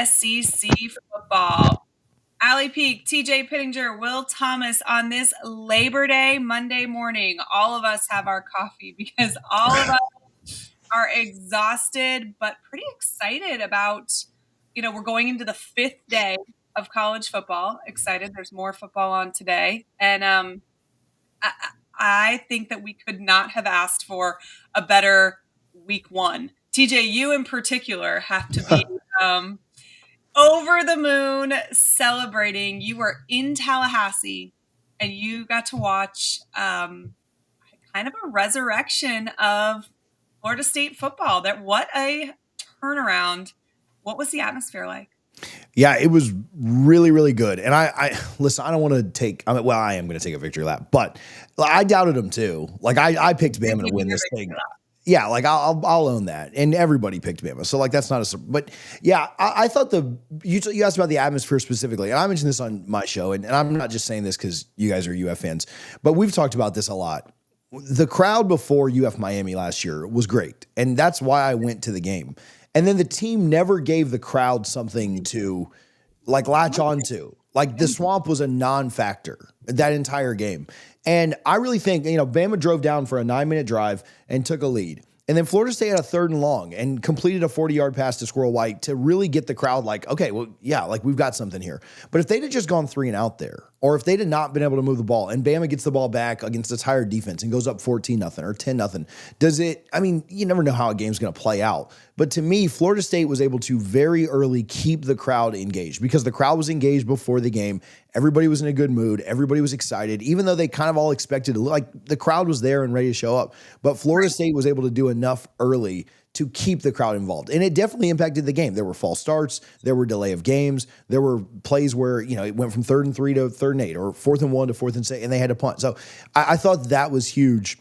SEC football. Allie Peak, TJ Pittinger, Will Thomas on this Labor Day Monday morning. All of us have our coffee because all of us are exhausted, but pretty excited about, we're going into the 5th day of college football. Excited. There's more football on today. And I think that we could not have asked for a better week one. TJ, you in particular have to be over the moon celebrating. You were in Tallahassee and you got to watch kind of a resurrection of Florida State football. What a turnaround. What was the atmosphere like? Yeah, it was really, really good. And I listen, I don't want to take, I am going to take a victory lap, but I doubted them too. Like I picked Bama to win this thing. Yeah, like I'll own that. And everybody picked Bama. So like that's not but yeah, I thought you asked about the atmosphere specifically. And I mentioned this on my show. And I'm not just saying this because you guys are UF fans, but we've talked about this a lot. The crowd before UF Miami last year was great. And that's why I went to the game. And then the team never gave the crowd something to like latch on to. Like the Swamp was a non-factor that entire game. And I really think, Bama drove down for a 9-minute drive and took a lead. And then Florida State had a 3rd and long and completed a 40-yard pass to Squirrel White to really get the crowd like, okay, well, yeah, like we've got something here. But if they'd have just gone 3 and out there, or if they'd have not been able to move the ball and Bama gets the ball back against a tired defense and goes up 14-0 or 10-0, you never know how a game's going to play out. But to me, Florida State was able to very early keep the crowd engaged because the crowd was engaged before the game. Everybody was in a good mood. Everybody was excited, even though they kind of all expected to, like the crowd was there and ready to show up. But Florida State was able to do enough early to keep the crowd involved. And it definitely impacted the game. There were false starts. There were delay of games. There were plays where, it went from 3rd and 3 to 3rd and 8 or 4th and 1 to 4th and 6, and they had to punt. So I thought that was huge.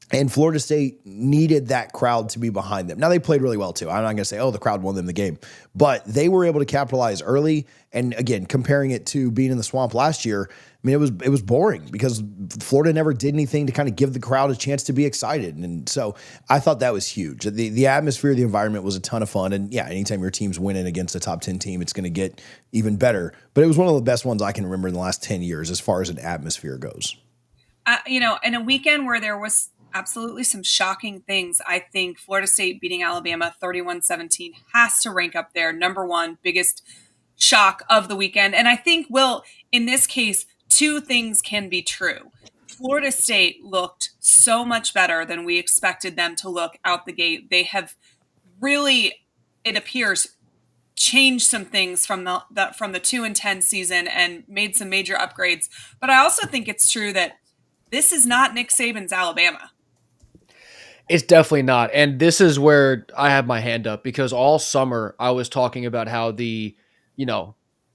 And Florida State needed that crowd to be behind them. Now, they played really well, too. I'm not going to say, the crowd won them the game. But they were able to capitalize early. And, again, comparing it to being in the Swamp last year, it was boring because Florida never did anything to kind of give the crowd a chance to be excited. And so I thought that was huge. The atmosphere, the environment was a ton of fun. And, yeah, anytime your team's winning against a top 10 team, it's going to get even better. But it was one of the best ones I can remember in the last 10 years as far as an atmosphere goes. In a weekend where there was absolutely some shocking things. I think Florida State beating Alabama 31-17 has to rank up there. Number one, biggest shock of the weekend. And I think, Will, in this case, 2 things can be true. Florida State looked so much better than we expected them to look out the gate. They have really, it appears, changed some things from the 2-10 season and made some major upgrades. But I also think it's true that this is not Nick Saban's Alabama. It's definitely not. And this is where I have my hand up because all summer I was talking about how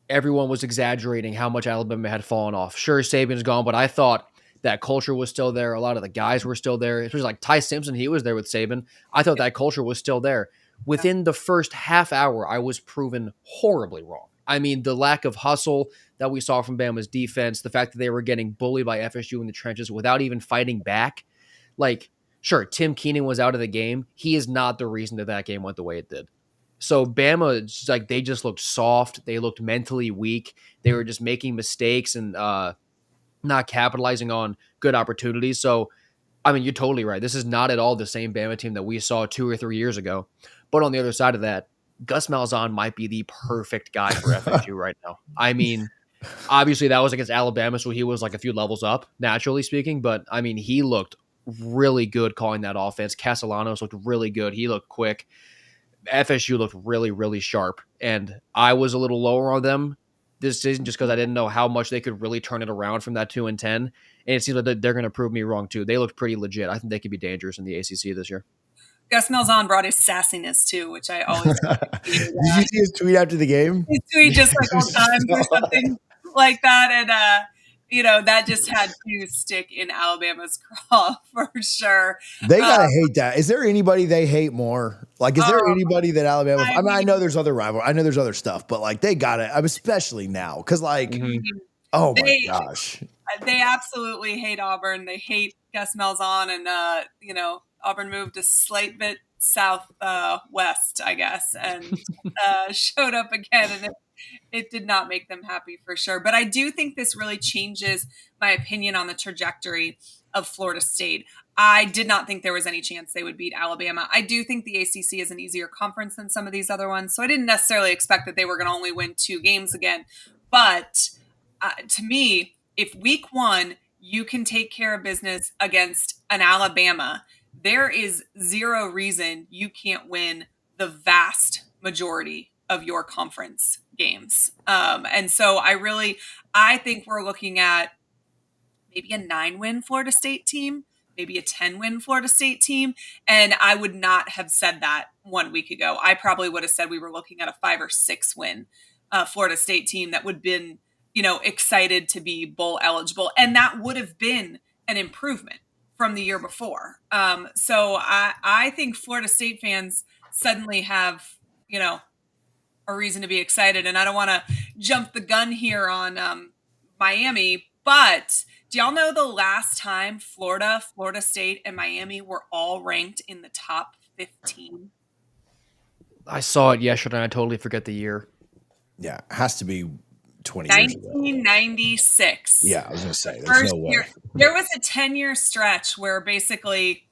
everyone was exaggerating how much Alabama had fallen off. Sure, Saban's gone, but I thought that culture was still there. A lot of the guys were still there. It was like Ty Simpson. He was there with Saban. I thought that culture was still there. Within the first half hour, I was proven horribly wrong. I mean, the lack of hustle that we saw from Bama's defense, the fact that they were getting bullied by FSU in the trenches without even fighting back. Like, sure, Tim Keenan was out of the game. He is not the reason that game went the way it did. So Bama, they just looked soft. They looked mentally weak. They were just making mistakes and not capitalizing on good opportunities. So, you're totally right. This is not at all the same Bama team that we saw 2 or 3 years ago. But on the other side of that, Gus Malzahn might be the perfect guy for FSU right now. Obviously that was against Alabama, so he was like a few levels up, naturally speaking. But, he looked really good calling that offense. Castellanos looked really good. He looked quick. FSU looked really, really sharp. And I was a little lower on them this season just because I didn't know how much they could really turn it around from that 2-10. And it seems like they're going to prove me wrong, too. They looked pretty legit. I think they could be dangerous in the ACC this year. Gus Malzahn brought his sassiness, too, which I always Did you see his tweet after the game? His tweet just like all times or something like that. And, that just had to stick in Alabama's craw for sure. They got to hate that. Is there anybody they hate more? Like, is there anybody that Alabama... I know there's other rivalry. I know there's other stuff, but, they got it. Especially now. Because, oh, my gosh. They absolutely hate Auburn. They hate Gus Malzahn. And, Auburn moved a slight bit south west, I guess, and showed up again, and it did not make them happy for sure. But I do think this really changes my opinion on the trajectory of Florida State. I did not think there was any chance they would beat Alabama. I do think the ACC is an easier conference than some of these other ones, so I didn't necessarily expect that they were going to only win 2 games again. But to me, if week 1 you can take care of business against an Alabama, there is zero reason you can't win the vast majority of your conference games. And so I think we're looking at maybe a 9-win Florida State team, maybe a 10-win Florida State team. And I would not have said that 1 week ago. I probably would have said we were looking at a 5 or 6-win Florida State team that would have been, excited to be bowl eligible. And that would have been an improvement from the year before. So I think Florida State fans suddenly have, a reason to be excited. And I don't want to jump the gun here on Miami, but do y'all know the last time Florida State, and Miami were all ranked in the top 15? I saw it yesterday, and I totally forget the year. Yeah, it has to be 20 years ago. 1996. Yeah, I was going to say, there's no way. There was a 10-year stretch where basically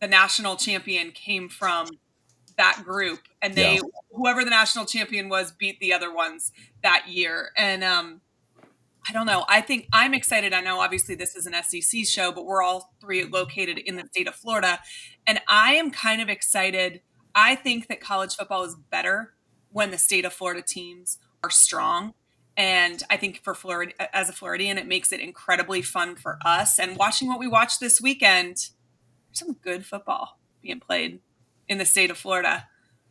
the national champion came from that group, and whoever the national champion was beat the other ones that year. And I don't know. I think I'm excited. I know obviously this is an SEC show, but we're all 3 located in the state of Florida. And I am kind of excited. I think that college football is better when the state of Florida teams are strong. And I think for Florida, as a Floridian, it makes it incredibly fun for us. And watching what we watched this weekend, there's some good football being played in the state of Florida.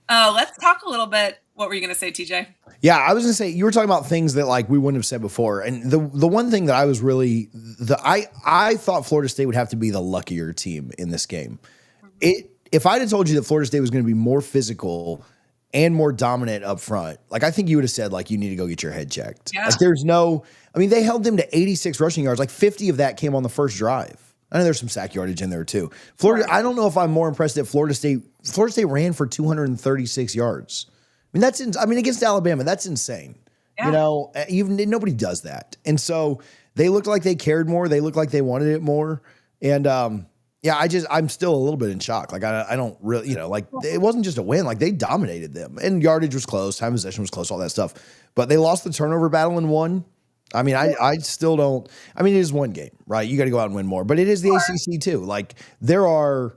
Let's talk a little bit. What were you going to say, TJ? Yeah, I was going to say, you were talking about things that like we wouldn't have said before. And the one thing that I was really, I thought Florida State would have to be the luckier team in this game. If I'd have told you that Florida State was going to be more physical and more dominant up front, like I think you would have said, like, you need to go get your head checked. Yeah. Like they held them to 86 rushing yards. Like 50 of that came on the first drive. I know there's some sack yardage in there too. Florida, I don't know if I'm more impressed that Florida State ran for 236 yards. I mean, against Alabama, that's insane. Yeah. Even nobody does that. And so they looked like they cared more. They looked like they wanted it more. And I'm still a little bit in shock. Like I don't really, it wasn't just a win. Like they dominated them, and yardage was close, time of possession was close, all that stuff. But they lost the turnover battle and won. I mean, I still don't. I mean, it is one game, right? You got to go out and win more. But it is the ACC too. Like there's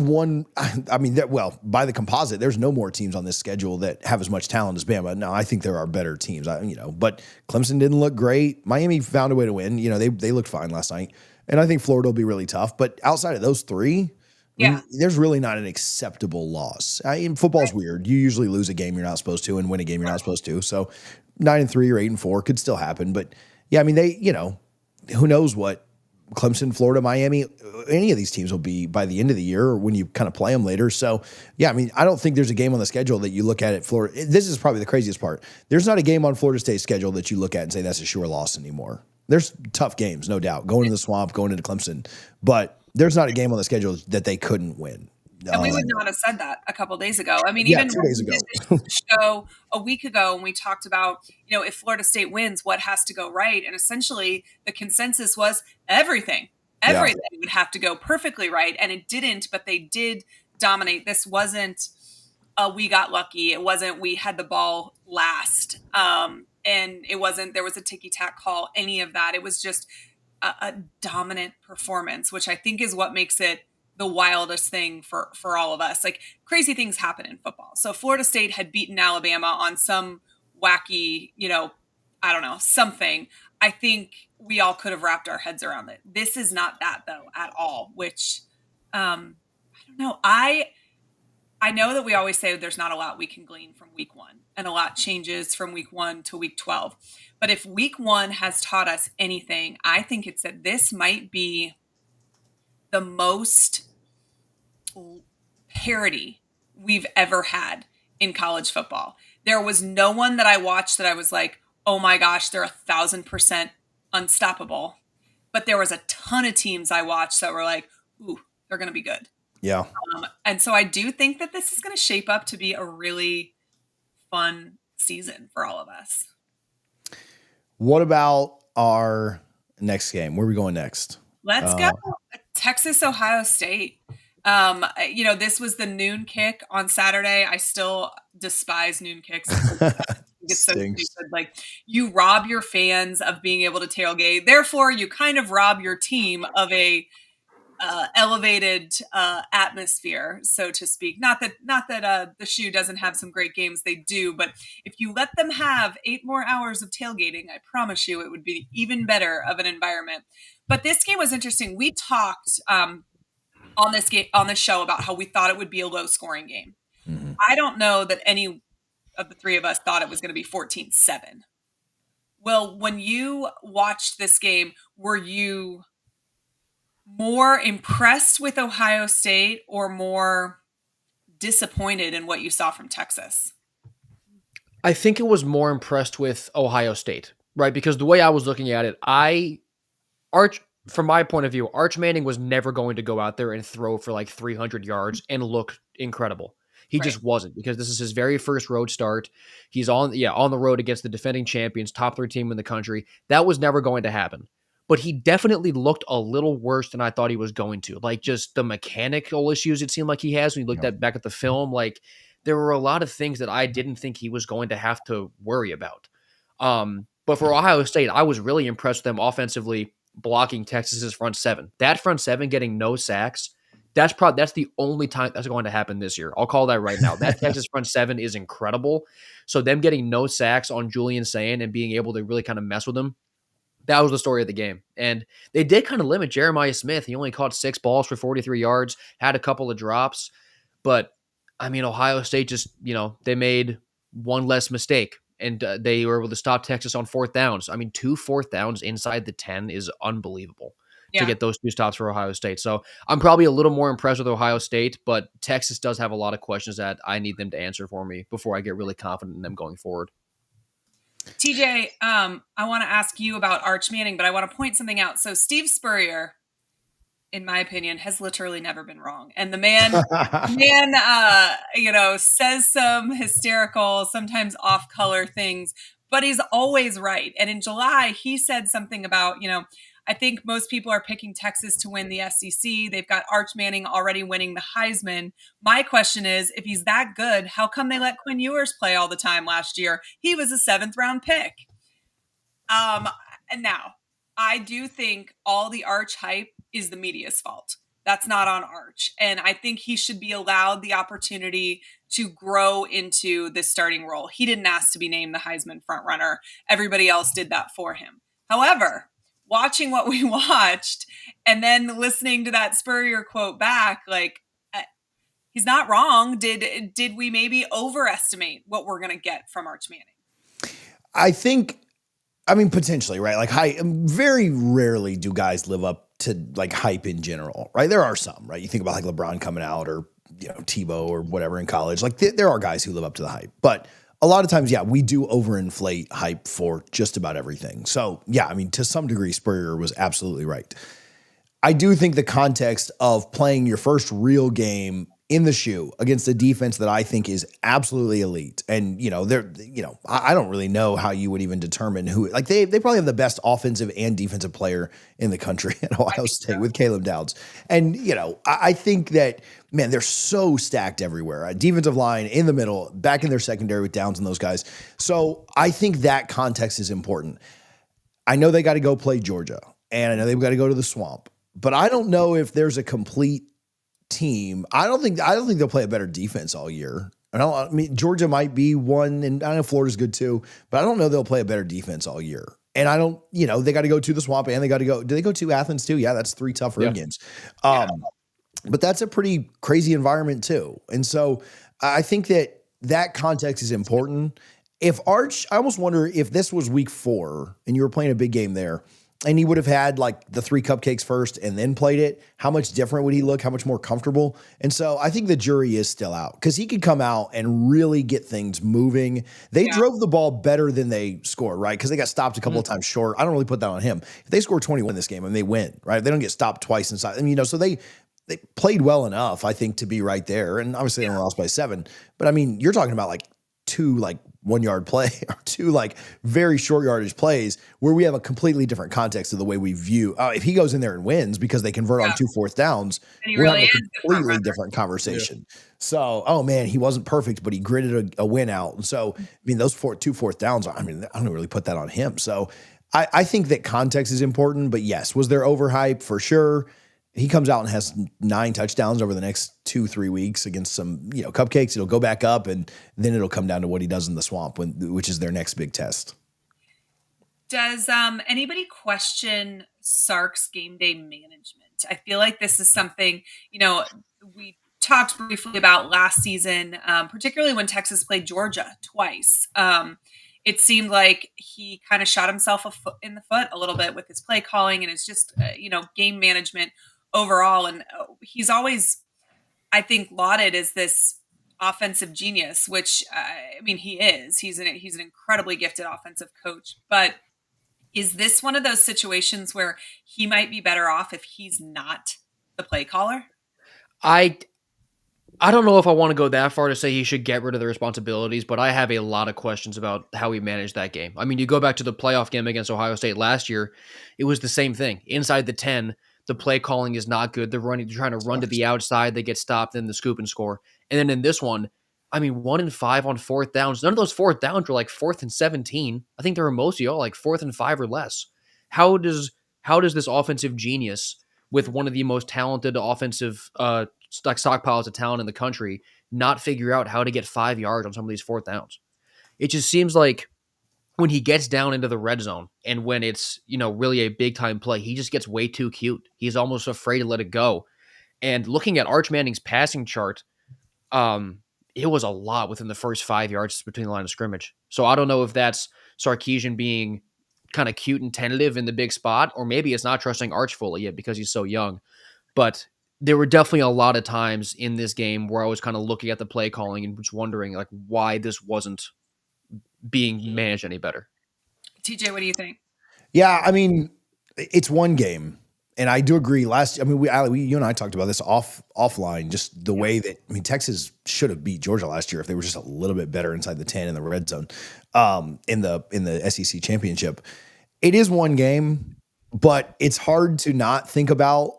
one. I mean, by the composite, there's no more teams on this schedule that have as much talent as Bama. Now, I think there are better teams. But Clemson didn't look great. Miami found a way to win. They looked fine last night, and I think Florida will be really tough. But outside of those 3. I mean, there's really not an acceptable loss. Football's weird. You usually lose a game you're not supposed to and win a game you're not supposed to. So 9-3 or 8-4 could still happen. But yeah, I mean, who knows what Clemson, Florida, Miami, any of these teams will be by the end of the year or when you kind of play them later. So yeah, I mean, I don't think there's a game on the schedule that you look at Florida. This is probably the craziest part. There's not a game on Florida State's schedule that you look at and say that's a sure loss anymore. There's tough games, no doubt, going to the Swamp, going into Clemson, but there's not a game on the schedule that they couldn't win. And we would not have said that a couple of days ago. I mean, even 2 days ago. Show a week ago when we talked about, if Florida State wins, what has to go right? And essentially the consensus was everything. Everything would have to go perfectly right. And it didn't, but they did dominate. This wasn't we got lucky. It wasn't we had the ball last. And it wasn't there was a ticky-tack call, any of that. It was just a dominant performance, which I think is what makes it the wildest thing for all of us. Like crazy things happen in football. So Florida State had beaten Alabama on some wacky, I don't know, something. I think we all could have wrapped our heads around it. This is not that though at all, which I don't know. I know that we always say there's not a lot we can glean from week 1 and a lot changes from week 1 to week 12. But if week 1 has taught us anything, I think it's that this might be the most parity we've ever had in college football. There was no one that I watched that I was like, oh my gosh, they're 1,000% unstoppable. But there was a ton of teams I watched that were like, ooh, they're going to be good. Yeah. And so I do think that this is going to shape up to be a really fun season for all of us. What about our next game? Where are we going next? Let's go. Texas, Ohio State. This was the noon kick on Saturday. I still despise noon kicks. It's so stupid. Like, you rob your fans of being able to tailgate. Therefore, you kind of rob your team of a elevated atmosphere, so to speak. Not that the Shoe doesn't have some great games, they do, but if you let them have 8 more hours of tailgating, I promise you it would be even better of an environment. But this game was interesting. We talked on this show about how we thought it would be a low scoring game. Mm-hmm. I don't know that any of the three of us thought it was going to be 14-7. Well, when you watched this game, were you more impressed with Ohio State or more disappointed in what you saw from Texas? I think it was more impressed with Ohio State, right? Because the way I was looking at it, from my point of view, Arch Manning was never going to go out there and throw for like 300 yards and look incredible. He just wasn't, because this is his very first road start. He's on the road against the defending champions, top 3 team in the country. That was never going to happen. But he definitely looked a little worse than I thought he was going to. Like, just the mechanical issues it seemed like he has when you looked back at the film. Like, there were a lot of things that I didn't think he was going to have to worry about. But for Ohio State, I was really impressed with them offensively blocking Texas's front 7. That front 7 getting no sacks, that's the only time that's going to happen this year. I'll call that right now. That Texas front 7 is incredible. So them getting no sacks on Julian Sayin and being able to really kind of mess with him, that was the story of the game. And they did kind of limit Jeremiah Smith. He only caught 6 balls for 43 yards, had a couple of drops. But, I mean, Ohio State just, they made one less mistake. And they were able to stop Texas on 4th downs. I mean, 2 4th downs inside the 10 is unbelievable to get those 2 stops for Ohio State. So I'm probably a little more impressed with Ohio State, but Texas does have a lot of questions that I need them to answer for me before I get really confident in them going forward. TJ, I want to ask you about Arch Manning, but I want to point something out. So Steve Spurrier, in my opinion, has literally never been wrong. And the man, says some hysterical, sometimes off-color things, but he's always right. And in July, he said something about, I think most people are picking Texas to win the SEC. They've got Arch Manning already winning the Heisman. My question is, if he's that good, how come they let Quinn Ewers play all the time last year? He was a 7th-round pick. And now, I do think all the Arch hype is the media's fault. That's not on Arch. And I think he should be allowed the opportunity to grow into this starting role. He didn't ask to be named the Heisman frontrunner. Everybody else did that for him. However, watching what we watched and then listening to that Spurrier quote back, like, he's not wrong. Did we maybe overestimate what we're going to get from Arch Manning? I mean, potentially, right? Like, very rarely do guys live up to like hype in general, right? There are some, right? You think about like LeBron coming out or, Tebow or whatever in college. Like, there are guys who live up to the hype, but a lot of times, we do overinflate hype for just about everything. So, I mean, to some degree, Spurrier was absolutely right. I do think the context of playing your first real game in the Shoe against a defense that I think is absolutely elite. And, I don't really know how you would even determine who, like, they probably have the best offensive and defensive player in the country at Ohio State with Caleb Dowds. And, I think that, man, they're so stacked everywhere. Defensive line in the middle, back in their secondary with Downs and those guys. So I think that context is important. I know they got to go play Georgia, and I know they've got to go to the Swamp, but I don't know if there's a complete team. I don't think they'll play a better defense all year. I mean, Georgia might be one, and I know Florida's good too, but I don't know they'll play a better defense all year. And I don't, they got to go to the Swamp, and they got to go. Do they go to Athens too? Yeah, that's 3 tough road games. But that's a pretty crazy environment too. And so I think that context is important. If Arch, I almost wonder if this was week 4 and you were playing a big game there, and he would have had like the 3 cupcakes first and then played it, how much different would he look? How much more comfortable? And so I think the jury is still out, because he could come out and really get things moving. They drove the ball better than they scored, right? Because they got stopped a couple of times short. I don't really put that on him. If they score 21 in this game and they win, right? They don't get stopped twice inside. I mean, so they played well enough, I think, to be right there. And obviously they only lost by 7. But I mean, you're talking about like 2 like 1-yard play or 2 like very short yardage plays where we have a completely different context of the way we view. If he goes in there and wins because they convert on 2 fourth downs, And he we're really having a is the front completely runner. different conversation. So, oh man, he wasn't perfect, but he gritted a win out. And so, I mean, those 2 fourth downs, I mean, I don't really put that on him. So I think that context is important, but yes, was there overhype for sure? He comes out and has 9 touchdowns over the next 2-3 weeks against some, cupcakes. It'll go back up, and then it'll come down to what he does in the swamp, which is their next big test. Does anybody question Sark's game day management? I feel like this is something, we talked briefly about last season, particularly when Texas played Georgia twice. It seemed like he kind of shot himself in the foot a little bit with his play calling and his just, game management overall. And he's always, I think, lauded as this offensive genius, which I mean, he is. He's an incredibly gifted offensive coach. But is this one of those situations where he might be better off if he's not the play caller? I don't know if I want to go that far to say he should get rid of the responsibilities, but I have a lot of questions about how he managed that game. I mean, you go back to the playoff game against Ohio State last year, it was the same thing. Inside the 10, the play calling is not good. They're trying to run to the outside. They get stopped in the scoop and score. And then in this one, I mean, 1 and 5 on 4th downs. None of those 4th downs were like 4th and 17. I think they were mostly all like 4th and 5 or less. How does this offensive genius with one of the most talented offensive stockpiles of talent in the country not figure out how to get 5 yards on some of these 4th downs? It just seems like when he gets down into the red zone and when it's, really a big time play, he just gets way too cute. He's almost afraid to let it go. And looking at Arch Manning's passing chart, it was a lot within the first 5 yards between the line of scrimmage. So I don't know if that's Sarkisian being kind of cute and tentative in the big spot, or maybe it's not trusting Arch fully yet because he's so young. But there were definitely a lot of times in this game where I was kind of looking at the play calling and just wondering like why this wasn't being managed any better. TJ, what do you think? Yeah, I mean, it's one game. And I do agree. You and I talked about this offline, just the way that, Texas should have beat Georgia last year if they were just a little bit better inside the 10 in the red zone, in the SEC championship. It is one game, but it's hard to not think about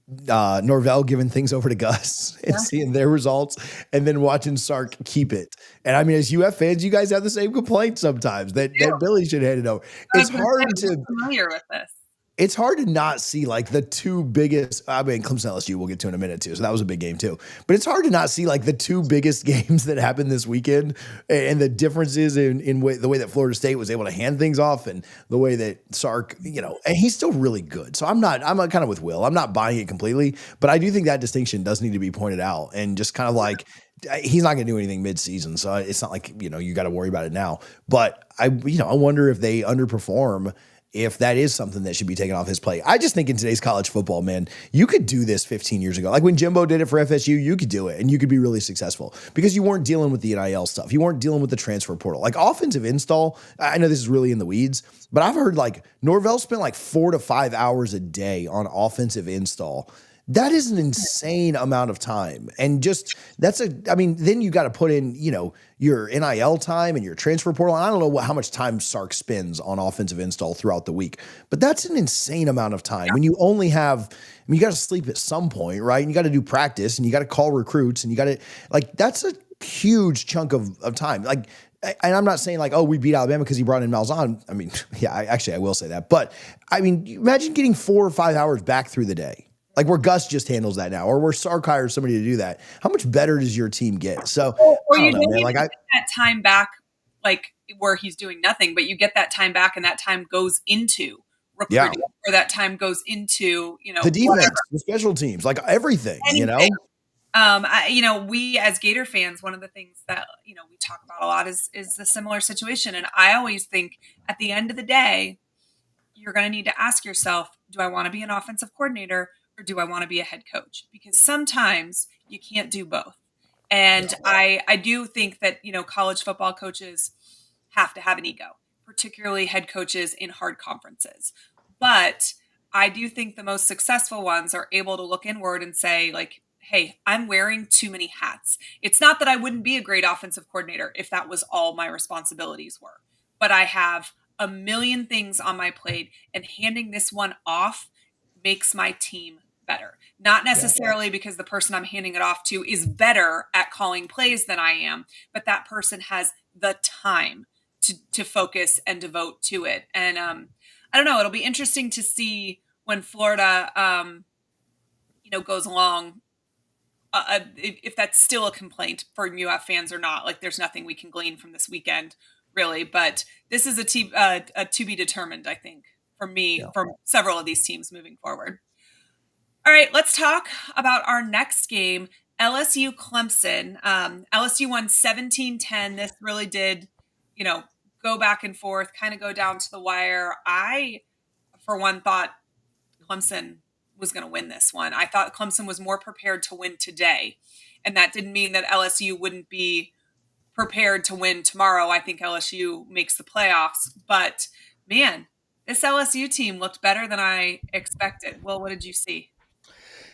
Norvell giving things over to Gus and seeing their results and then watching Sark keep it. And I mean, as UF fans, you guys have the same complaint sometimes that Billy should hand it over. It's hard to familiar with this. It's hard to not see like the 2 biggest, Clemson LSU we'll get to in a minute too. So that was a big game too, but it's hard to not see like the 2 biggest games that happened this weekend and the differences in the way that Florida State was able to hand things off and the way that Sark, and he's still really good. So I'm kind of with Will. I'm not buying it completely, but I do think that distinction does need to be pointed out and just kind of like, he's not going to do anything mid-season. So it's not like, you got to worry about it now, but I wonder if they underperform, if that is something that should be taken off his plate. I just think in today's college football, man, you could do this 15 years ago. Like when Jimbo did it for FSU, you could do it and you could be really successful because you weren't dealing with the NIL stuff. You weren't dealing with the transfer portal. Like offensive install, I know this is really in the weeds, but I've heard like Norvell spent like 4 to 5 hours a day on offensive install. That is an insane amount of time. And just then you got to put in, your NIL time and your transfer portal. And I don't know how much time Sark spends on offensive install throughout the week, but that's an insane amount of time. When you only have, you got to sleep at some point, right? And you got to do practice and you got to call recruits and you got to that's a huge chunk of time. Like, and I'm not saying like, oh, we beat Alabama because he brought in Malzahn. I mean, yeah, I will say that. But I mean, imagine getting 4 or 5 hours back through the day. Like where Gus just handles that now, or where Sark hires somebody to do that. How much better does your team get? So, or you don't even get that time back, like where he's doing nothing, but you get that time back, and that time goes into recruiting, or that time goes into the defense, the special teams, like everything. Anything. We as Gator fans, one of the things that we talk about a lot is the similar situation, and I always think at the end of the day, you're going to need to ask yourself, do I want to be an offensive coordinator? Or do I want to be a head coach? Because sometimes you can't do both. And I do think that, college football coaches have to have an ego, particularly head coaches in hard conferences. But I do think the most successful ones are able to look inward and say, like, hey, I'm wearing too many hats. It's not that I wouldn't be a great offensive coordinator if that was all my responsibilities were, but I have a million things on my plate, and handing this one off makes my team better. Not necessarily because the person I'm handing it off to is better at calling plays than I am, but that person has the time to focus and devote to it. And I don't know, it'll be interesting to see when Florida, goes along, if that's still a complaint for UF fans or not. Like, there's nothing we can glean from this weekend, really. But this is a to be determined, I think, for me, for several of these teams moving forward. All right, let's talk about our next game, LSU Clemson. LSU won 17-10. This really did, go back and forth, kind of go down to the wire. I, for one, thought Clemson was going to win this one. I thought Clemson was more prepared to win today. And that didn't mean that LSU wouldn't be prepared to win tomorrow. I think LSU makes the playoffs. But, man, this LSU team looked better than I expected. Well, what did you see?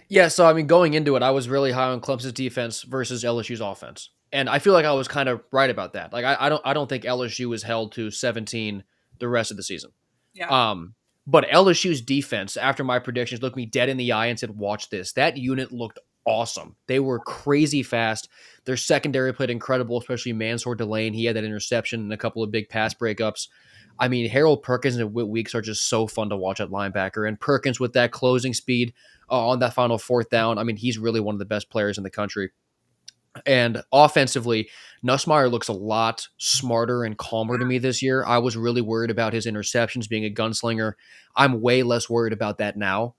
Yeah, so I mean, going into it, I was really high on Clemson's defense versus LSU's offense, and I feel like I was kind of right about that. Like, I don't think LSU was held to 17 the rest of the season. Yeah. But LSU's defense, after my predictions, looked me dead in the eye and said, "Watch this." That unit looked awesome. They were crazy fast. Their secondary played incredible, especially Mansour Delane. He had that interception and a couple of big pass breakups. I mean, Harold Perkins and Whit Weeks are just so fun to watch at linebacker. And Perkins with that closing speed on that final fourth down, I mean, he's really one of the best players in the country. And offensively, Nussmeier looks a lot smarter and calmer to me this year. I was really worried about his interceptions being a gunslinger. I'm way less worried about that now.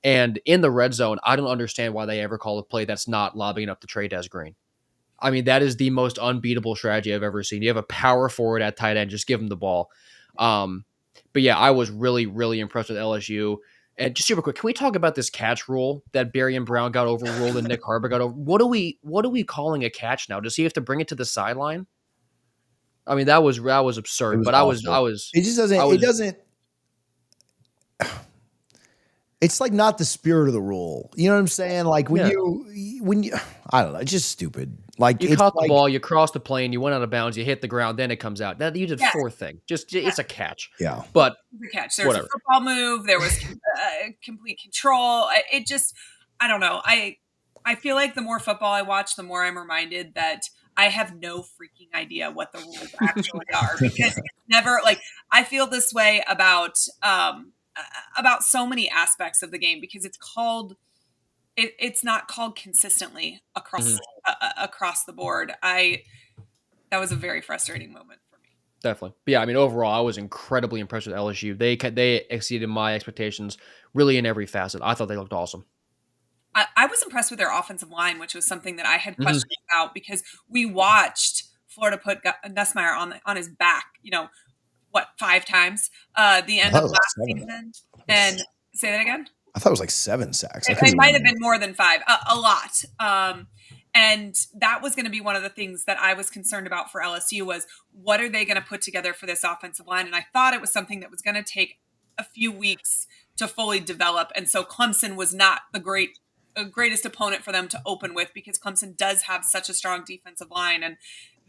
And in the red zone, I don't understand why they ever call a play that's not lobbing it up the Trey Des Green. I mean, that is the most unbeatable strategy I've ever seen. You have a power forward at tight end, just give him the ball. But yeah, I was really, really impressed with LSU. And just super quick, can we talk about this catch rule that Barry and Brown got overruled and Nick Harbaugh got over? What are we calling a catch now? Does he have to bring it to the sideline? I mean, that was absurd. But awful. It just doesn't. It's like not the spirit of the rule. You know what I'm saying? Like when you, I don't know, it's just stupid. Like you caught the ball, you crossed the plane, you went out of bounds, you hit the ground, then it comes out. That you did fourth thing. It's a catch. Yeah, but it's a catch. There was a football move. There was complete control. It just, I don't know. I feel like the more football I watch, the more I'm reminded that I have no freaking idea what the rules actually are, because it's never like I feel this way about so many aspects of the game, because it's not called consistently across the board. That was a very frustrating moment for me. Definitely. But yeah, I mean, overall, I was incredibly impressed with LSU. They exceeded my expectations really in every facet. I thought they looked awesome. I was impressed with their offensive line, which was something that I had questions about, because we watched Florida put Nussmeier on his back, 5 times the end of last season. And say that again? I thought it was like 7 sacks. It might have been more than 5, a lot. And that was going to be one of the things that I was concerned about for LSU was, what are they going to put together for this offensive line? And I thought it was something that was going to take a few weeks to fully develop. And so Clemson was not the greatest opponent for them to open with, because Clemson does have such a strong defensive line. And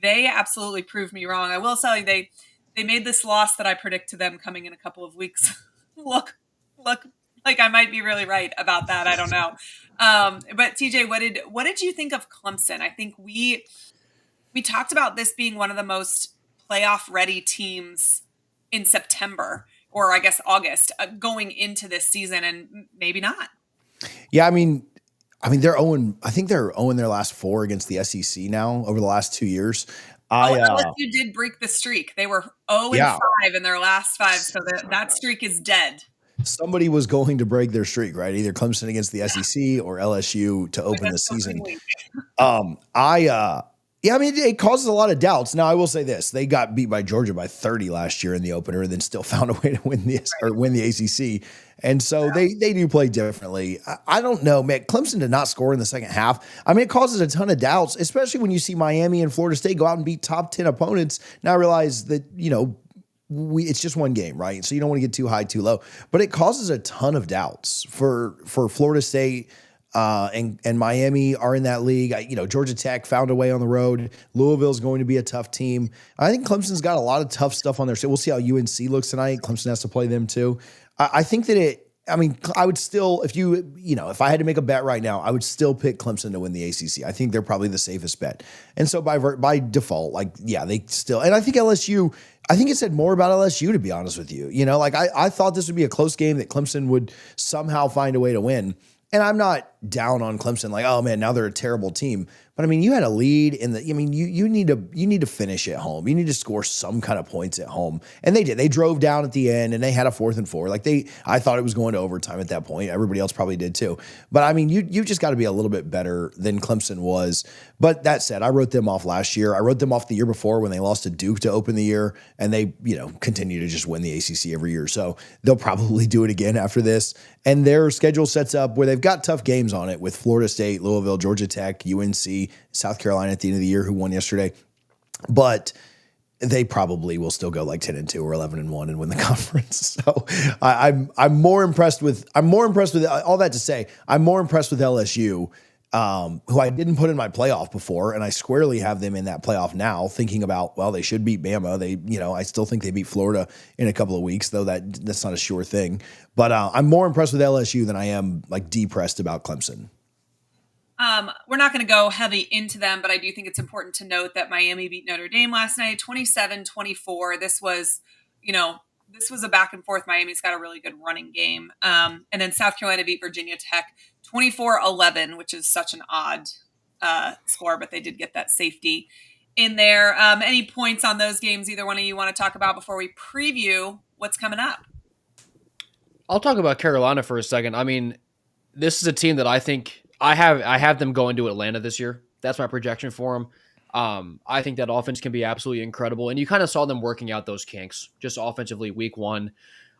they absolutely proved me wrong. I will tell you, they made this loss that I predict to them coming in a couple of weeks look like I might be really right about that. I don't know. But TJ, what did you think of Clemson? I think we talked about this being one of the most playoff ready teams in September, or I guess August, going into this season, and maybe not. Yeah, I mean they're 0. I think they're 0 in their last 4 against the SEC now over the last 2 years. LSU did break the streak. They were 0-5 in their last 5, so that streak is dead. Somebody was going to break their streak, right? Either Clemson against the SEC or LSU to open the season. I mean, it causes a lot of doubts. Now, I will say this: they got beat by Georgia by 30 last year in the opener, and then still found a way to win the ACC. And so they do play differently. I don't know, man. Clemson did not score in the second half. I mean, it causes a ton of doubts, especially when you see Miami and Florida State go out and beat top 10 opponents. Now I realize that it's just one game, right? So you don't want to get too high, too low, but it causes a ton of doubts for Florida State. And Miami are in that league. Georgia Tech found a way on the road. Louisville's going to be a tough team. I think Clemson's got a lot of tough stuff on their side. We'll see how UNC looks tonight. Clemson has to play them too. I think that I would still, if I had to make a bet right now, I would still pick Clemson to win the ACC. I think they're probably the safest bet. And so by default, they still, and I think LSU, I think it said more about LSU, to be honest with you. I thought this would be a close game that Clemson would somehow find a way to win. And I'm not down on Clemson like, oh man, now they're a terrible team. But I mean, you had a lead you need to finish at home. You need to score some kind of points at home. And they did. They drove down at the end and they had a 4th and 4. I thought it was going to overtime at that point. Everybody else probably did too. But I mean, you just got to be a little bit better than Clemson was. But that said, I wrote them off last year. I wrote them off the year before when they lost to Duke to open the year, and they, continue to just win the ACC every year. So they'll probably do it again after this. And their schedule sets up where they've got tough games on it with Florida State, Louisville, Georgia Tech, UNC, South Carolina at the end of the year, who won yesterday. But they probably will still go 10-2 or 11-1 and win the conference. So I'm more impressed with all that to say, I'm more impressed with LSU, who I didn't put in my playoff before, and I squarely have them in that playoff now, thinking about, well, they should beat Bama. I still think they beat Florida in a couple of weeks, though that's not a sure thing. But I'm more impressed with LSU than I am depressed about Clemson. We're not going to go heavy into them, but I do think it's important to note that Miami beat Notre Dame last night, 27-24. This was a back and forth. Miami's got a really good running game. And then South Carolina beat Virginia Tech 24-11, which is such an odd score, but they did get that safety in there. Any points on those games either one of you want to talk about before we preview what's coming up? I'll talk about Carolina for a second. I mean, this is a team that I think I have them going to Atlanta this year. That's my projection for them. I think that offense can be absolutely incredible. And you kind of saw them working out those kinks just offensively week 1.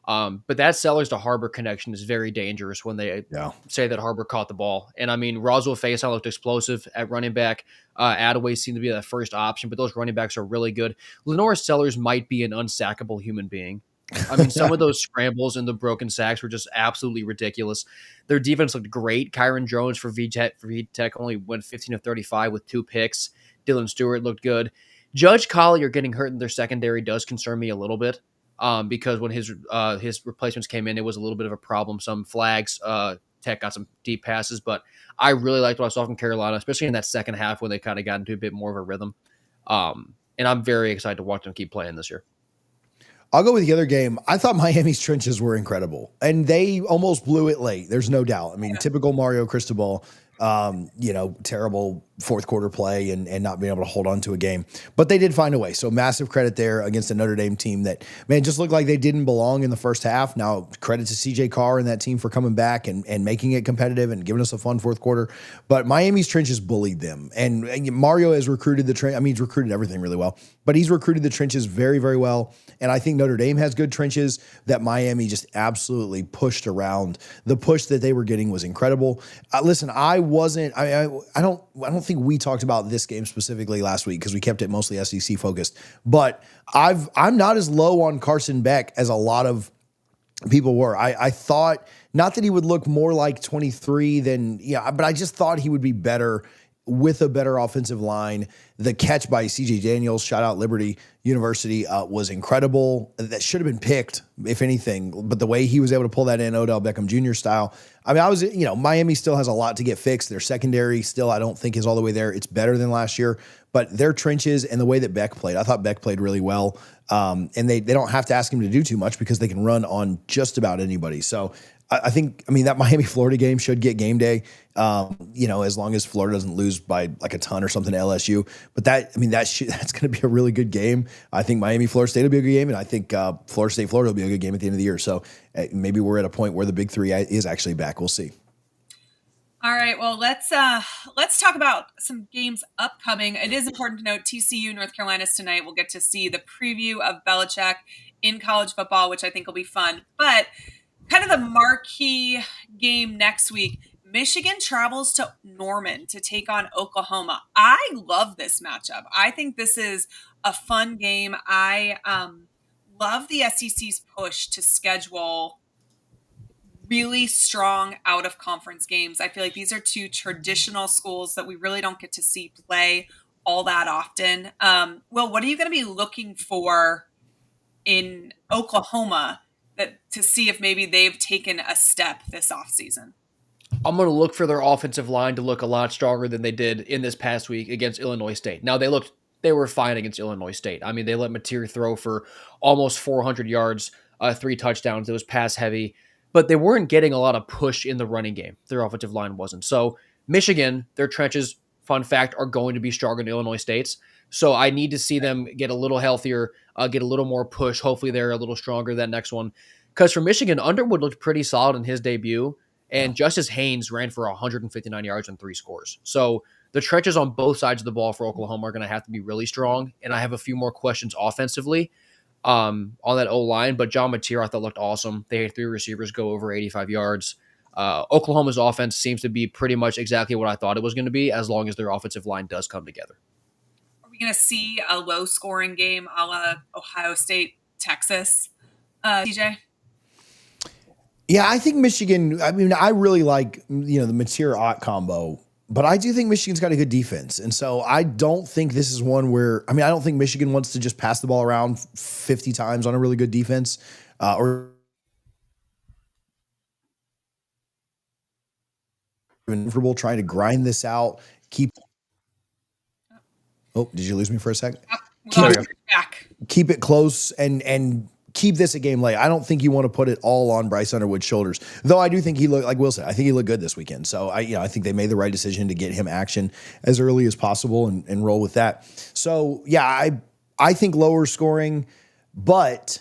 But that Sellers to Harbor connection is very dangerous when they say that Harbor caught the ball. And I mean, Roswell Faison looked explosive at running back. Attaway seemed to be that first option, but those running backs are really good. Lenore Sellers might be an unsackable human being. I mean, some of those scrambles and the broken sacks were just absolutely ridiculous. Their defense looked great. Kyron Jones for VTech only went 15 of 35 with 2 picks. Dylan Stewart looked good. Judge Collier getting hurt in their secondary does concern me a little bit because when his replacements came in, it was a little bit of a problem. Some flags, Tech got some deep passes, but I really liked what I saw from Carolina, especially in that second half when they kind of got into a bit more of a rhythm. And I'm very excited to watch them keep playing this year. I'll go with the other game. I thought Miami's trenches were incredible, and they almost blew it late. There's no doubt. I mean, typical Mario Cristobal, terrible fourth quarter play and not being able to hold on to a game. But they did find a way. So massive credit there against a Notre Dame team that, man, just looked like they didn't belong in the first half. Now, credit to CJ Carr and that team for coming back and making it competitive and giving us a fun fourth quarter. But Miami's trenches bullied them. And Mario has recruited the trench. I mean, he's recruited everything really well, but he's recruited the trenches very, very well. And I think Notre Dame has good trenches that Miami just absolutely pushed around. The push that they were getting was incredible. Listen, I don't think we talked about this game specifically last week because we kept it mostly SEC focused. But I'm not as low on Carson Beck as a lot of people were. I thought not that he would look more like 23 than but I just thought he would be better with a better offensive line. The catch by CJ Daniels, shout out Liberty University, was incredible. That should have been picked, if anything. But the way he was able to pull that in, Odell Beckham Jr. style. I mean, Miami still has a lot to get fixed. Their secondary still, I don't think, is all the way there. It's better than last year. But their trenches and the way that Beck played, I thought Beck played really well. And they don't have to ask him to do too much because they can run on just about anybody. So I think that Miami-Florida game should get game day, as long as Florida doesn't lose by like a ton or something to LSU. But that's going to be a really good game. I think Miami-Florida State will be a good game, and I think Florida State-Florida will be a good game at the end of the year. So maybe we're at a point where the Big Three is actually back. We'll see. All right, well, let's talk about some games upcoming. It is important to note TCU, North Carolina's tonight. We'll get to see the preview of Belichick in college football, which I think will be fun. But kind of the marquee game next week, Michigan travels to Norman to take on Oklahoma. I love this matchup. I think this is a fun game. I love the SEC's push to schedule really strong out of conference games. I feel like these are two traditional schools that we really don't get to see play all that often. Will, what are you going to be looking for in Oklahoma to see if maybe they've taken a step this offseason? I'm going to look for their offensive line to look a lot stronger than they did in this past week against Illinois State. Now, they were fine against Illinois State. I mean, they let Mateer throw for almost 400 yards, 3 touchdowns. It was pass heavy, but they weren't getting a lot of push in the running game. Their offensive line wasn't. So Michigan, their trenches, fun fact, are going to be stronger than Illinois State's. So I need to see them get a little healthier, get a little more push. Hopefully they're a little stronger that next one. Because for Michigan, Underwood looked pretty solid in his debut. And Justice Haynes ran for 159 yards and 3 scores. So the trenches on both sides of the ball for Oklahoma are going to have to be really strong. And I have a few more questions offensively on that O-line. But John Mateer, I thought, looked awesome. They had 3 receivers go over 85 yards. Oklahoma's offense seems to be pretty much exactly what I thought it was going to be, as long as their offensive line does come together. Are we going to see a low-scoring game a la Ohio State, Texas, TJ? Yeah, I think Michigan, I mean, I really like, the Mateer-Ott combo, but I do think Michigan's got a good defense. And so I don't think this is one where, I don't think Michigan wants to just pass the ball around 50 times on a really good defense or comfortable trying to grind this out. Oh, did you lose me for a second? Keep it close and keep this a game late. I don't think you want to put it all on Bryce Underwood's shoulders, though. I do think he looked, like Will said, I think he looked good this weekend. So I think they made the right decision to get him action as early as possible and roll with that. So yeah, I think lower scoring, but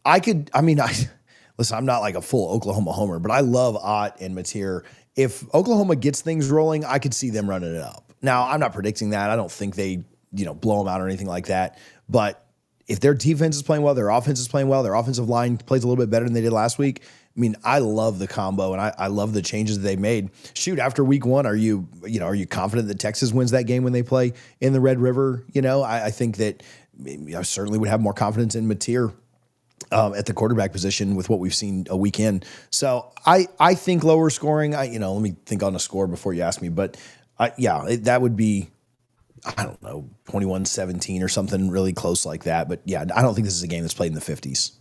listen, I'm not like a full Oklahoma homer, but I love Ott and Mateer. If Oklahoma gets things rolling, I could see them running it up. Now, I'm not predicting that. I don't think they, blow them out or anything like that, but if their defense is playing well, their offense is playing well, their offensive line plays a little bit better than they did last week. I love the combo and I love the changes that they made. Shoot, after week 1, are you confident that Texas wins that game when they play in the Red River? I think that I certainly would have more confidence in Mateer at the quarterback position with what we've seen a week in. So I think lower scoring. Let me think on a score before you ask me, but that would be, I don't know, 21-17 or something really close like that. But yeah, I don't think this is a game that's played in the 50s.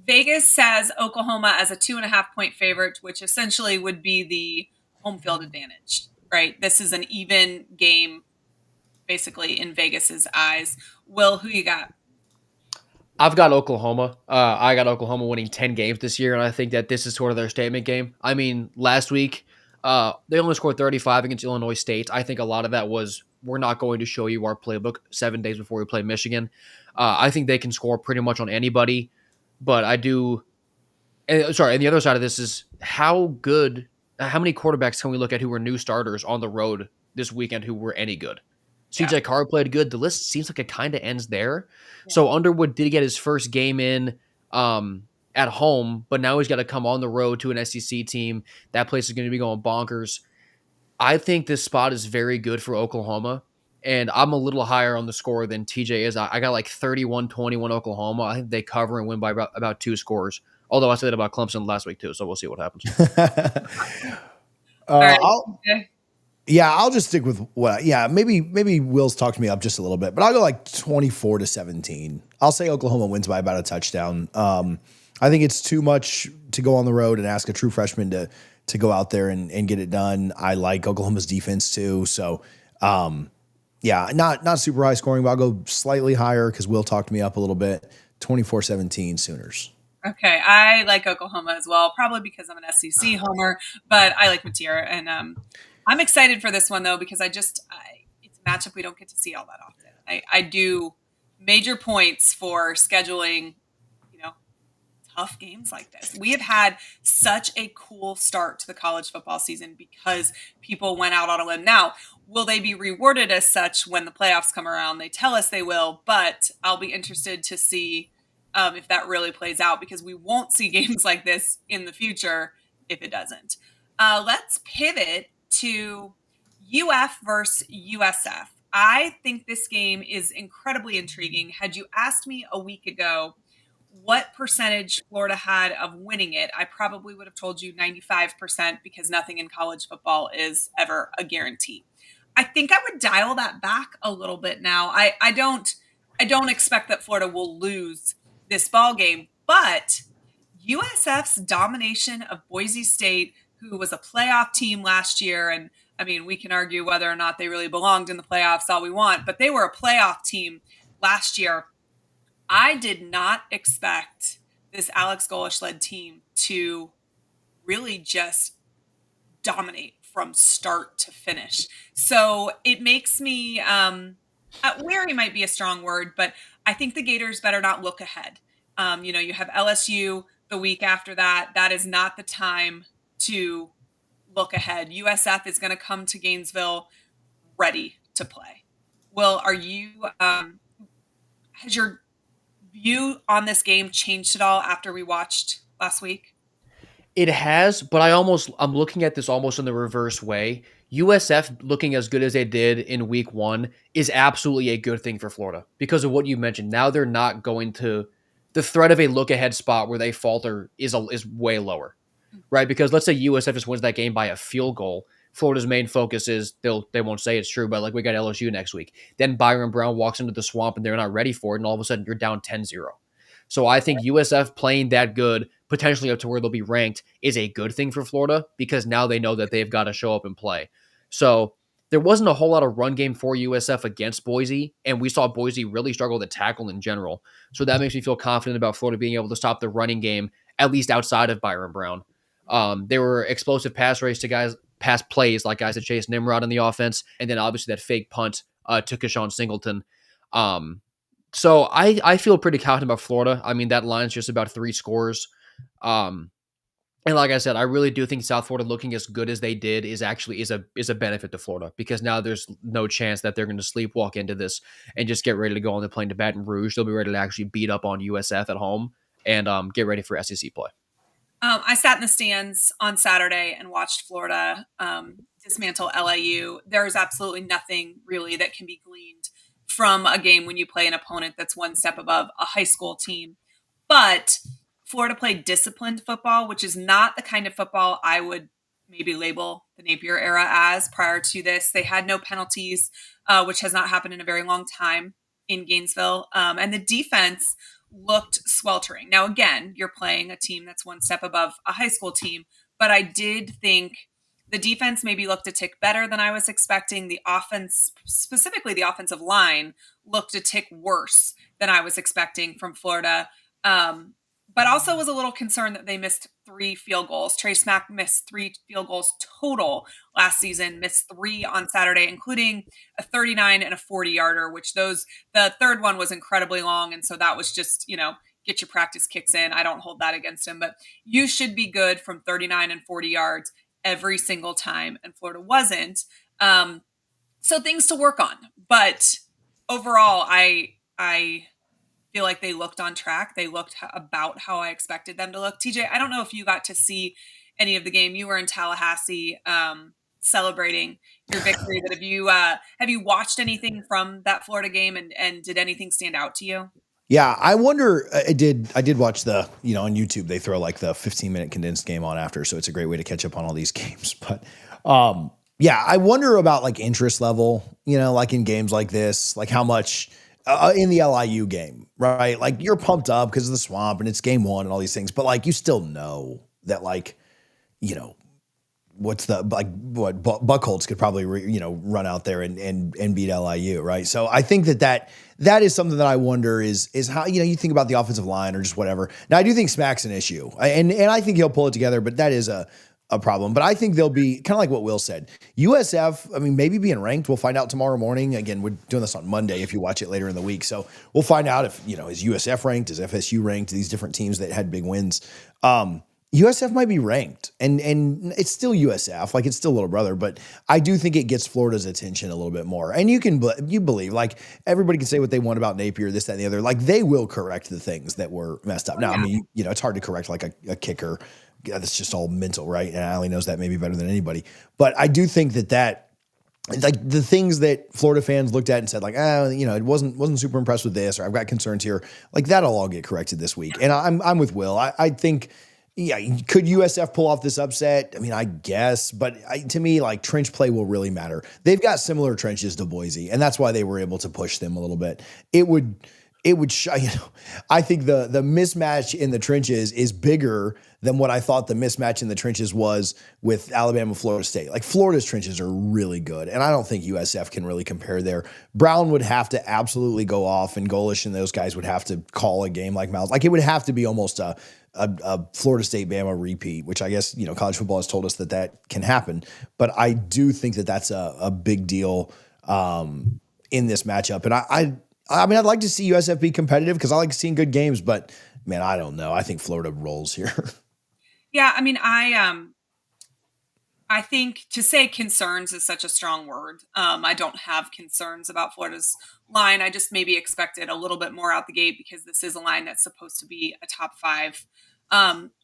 Vegas says Oklahoma as a 2.5-point favorite, which essentially would be the home field advantage, right? This is an even game, basically, in Vegas's eyes. Will, who you got? I've got Oklahoma. I got Oklahoma winning 10 games this year, and I think that this is sort of their statement game. Last week, they only scored 35 against Illinois State. I think a lot of that was, we're not going to show you our playbook 7 days before we play Michigan. I think they can score pretty much on anybody, but I do. And the other side of this is how many quarterbacks can we look at who were new starters on the road this weekend who were any good? CJ Carr played good. The list seems like it kind of ends there. Yeah. So Underwood did get his first game in at home, but now he's got to come on the road to an SEC team. That place is going to be going bonkers. I think this spot is very good for Oklahoma, and I'm a little higher on the score than TJ is. I got like 31-21 Oklahoma. I think they cover and win by about 2 scores. Although I said that about Clemson last week too, so we'll see what happens. I'll just stick with maybe Will's talked me up just a little bit, but I'll go like 24-17. I'll say Oklahoma wins by about a touchdown. I think it's too much to go on the road and ask a true freshman to go out there and get it done. I like Oklahoma's defense too. So, not super high scoring, but I'll go slightly higher because Will talked me up a little bit. 24-17 Sooners. Okay, I like Oklahoma as well, probably because I'm an SEC homer, but I like Mateer, and I'm excited for this one though because it's a matchup we don't get to see all that often. I do major points for scheduling, tough games like this. We have had such a cool start to the college football season because people went out on a limb. Now, will they be rewarded as such when the playoffs come around? They tell us they will, but I'll be interested to see if that really plays out because we won't see games like this in the future if it doesn't. Let's pivot to UF versus USF. I think this game is incredibly intriguing. Had you asked me a week ago what percentage Florida had of winning it, I probably would have told you 95% because nothing in college football is ever a guarantee. I think I would dial that back a little bit now. I don't expect that Florida will lose this ball game, but USF's domination of Boise State, who was a playoff team last year, and I mean, we can argue whether or not they really belonged in the playoffs all we want, but they were a playoff team last year. I did not expect this Alex Golesh led team to really just dominate from start to finish. So it makes me wary might be a strong word, but I think the Gators better not look ahead. You have LSU the week after that. That is not the time to look ahead. USF is going to come to Gainesville ready to play. Will, has your view on this game changed at all after we watched last week? It has, but I'm looking at this almost in the reverse way. USF looking as good as they did in week 1 is absolutely a good thing for Florida because of what you mentioned. Now they're not going to the threat of a look ahead spot where they falter is way lower, right? Because let's say USF just wins that game by a field goal. Florida's main focus is they won't say it's true, but like we got LSU next week. Then Byron Brown walks into the swamp and they're not ready for it, and all of a sudden you're down 10-0. So I think USF playing that good, potentially up to where they'll be ranked, is a good thing for Florida because now they know that they've got to show up and play. So there wasn't a whole lot of run game for USF against Boise, and we saw Boise really struggle to tackle in general. So that makes me feel confident about Florida being able to stop the running game, at least outside of Byron Brown. There were explosive pass plays like guys that Chase Nimrod on the offense, and then obviously that fake punt to Keshawn Singleton. So I feel pretty confident about Florida. I mean, that line's just about 3 scores. And like I said, I really do think South Florida looking as good as they did is a benefit to Florida because now there's no chance that they're going to sleepwalk into this and just get ready to go on the plane to Baton Rouge. They'll be ready to actually beat up on USF at home and get ready for SEC play. I sat in the stands on Saturday and watched Florida dismantle LIU. There's absolutely nothing really that can be gleaned from a game when you play an opponent that's one step above a high school team. But Florida played disciplined football, which is not the kind of football I would maybe label the Napier era as prior to this. They had no penalties, which has not happened in a very long time in Gainesville. And the defense looked sweltering. Now, again, you're playing a team that's one step above a high school team, but I did think the defense maybe looked a tick better than I was expecting. The offense, specifically the offensive line, looked a tick worse than I was expecting from Florida. But also was a little concerned that they missed 3 field goals. Trace Mack missed 3 field goals total last season, missed 3 on Saturday, including a 39 and a 40-yarder, which the third one was incredibly long. And so that was just, get your practice kicks in. I don't hold that against him, but you should be good from 39 and 40 yards every single time. And Florida wasn't. So things to work on. But overall, I feel like they looked on track. They looked about how I expected them to look. TJ, I don't know if you got to see any of the game. You were in Tallahassee celebrating your victory. But have you watched anything from that Florida game and did anything stand out to you? Yeah, I wonder. I did watch the on YouTube they throw like the 15-minute condensed game on after, so it's a great way to catch up on all these games. But yeah, I wonder about like interest level. Like in games like this, like how much. In the LIU game, right? Like you're pumped up because of the swamp and it's game 1 and all these things, but like you still know that what's the what Buckholz could probably run out there and beat LIU, right? So I think that is something that I wonder is how you think about the offensive line or just whatever. Now I do think Smack's an issue, and I think he'll pull it together, but that is a problem. But I think they'll be kind of like what Will said. USF, I mean, maybe being ranked, we'll find out tomorrow morning. Again, we're doing this on Monday if you watch it later in the week. So we'll find out if, is USF ranked, is FSU ranked, these different teams that had big wins. USF might be ranked and it's still USF, like it's still little brother, but I do think it gets Florida's attention a little bit more. And you believe like everybody can say what they want about Napier, this, that, and the other. Like they will correct the things that were messed up. Now, yeah. I mean, it's hard to correct like a kicker. That's just all mental, right? And Allie knows that maybe better than anybody. But I do think that like the things that Florida fans looked at and said like, it wasn't super impressed with this, or I've got concerns here. Like that'll all get corrected this week. And I'm with Will. I think, yeah, could USF pull off this upset? I mean, I guess, but to me, like trench play will really matter. They've got similar trenches to Boise, and that's why they were able to push them a little bit. I think the mismatch in the trenches is bigger than what I thought the mismatch in the trenches was with Alabama, Florida State. Like Florida's trenches are really good, and I don't think USF can really compare there. Brown would have to absolutely go off, and Golish and those guys would have to call a game like Miles. Like it would have to be almost a Florida State Bama repeat, which I guess, college football has told us that can happen. But I do think that that's a big deal in this matchup. And I mean, I'd like to see USF be competitive because I like seeing good games, but man, I don't know. I think Florida rolls here. Yeah, I mean, I think to say concerns is such a strong word. I don't have concerns about Florida's line. I just maybe expected a little bit more out the gate because this is a line that's supposed to be a top 5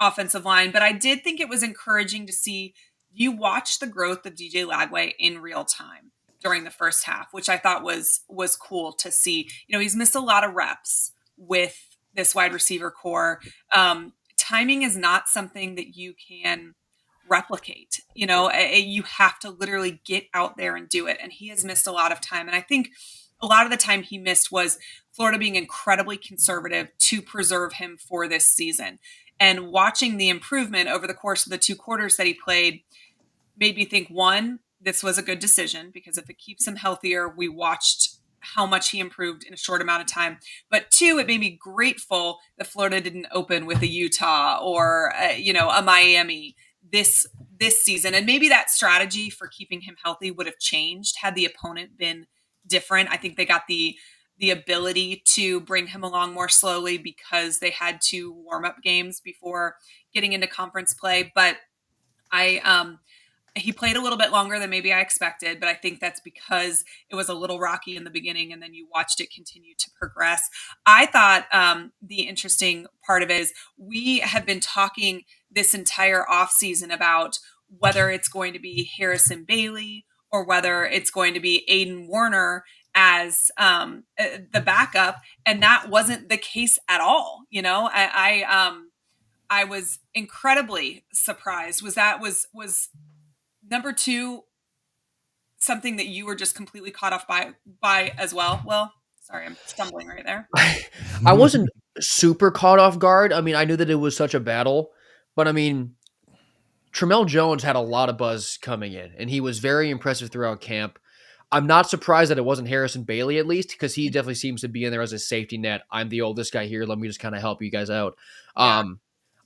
offensive line. But I did think it was encouraging to see you watch the growth of DJ Lagway in real time during the first half, which I thought was cool to see. He's missed a lot of reps with this wide receiver core. Timing is not something that you can replicate. You have to literally get out there and do it. And he has missed a lot of time. And I think a lot of the time he missed was Florida being incredibly conservative to preserve him for this season. And watching the improvement over the course of the 2 quarters that he played made me think, one, this was a good decision because if it keeps him healthier, we watched how much he improved in a short amount of time. But 2, it made me grateful that Florida didn't open with a Utah or a Miami this season. And maybe that strategy for keeping him healthy would have changed had the opponent been different. I think they got the ability to bring him along more slowly because they had 2 warm-up games before getting into conference play. But he played a little bit longer than maybe I expected, but I think that's because it was a little rocky in the beginning and then you watched it continue to progress. I thought the interesting part of it is we have been talking this entire offseason about whether it's going to be Harrison Bailey or whether it's going to be Aiden Warner as the backup. And that wasn't the case at all. I was incredibly surprised. Was number 2 something that you were just completely caught off by as well? Well, sorry, I'm stumbling right there. I wasn't super caught off guard. I mean, I knew that it was such a battle, but I mean, Tramel Jones had a lot of buzz coming in, and he was very impressive throughout camp. I'm not surprised that it wasn't Harrison Bailey, at least, because he definitely seems to be in there as a safety net. I'm the oldest guy here. Let me just kind of help you guys out. Yeah.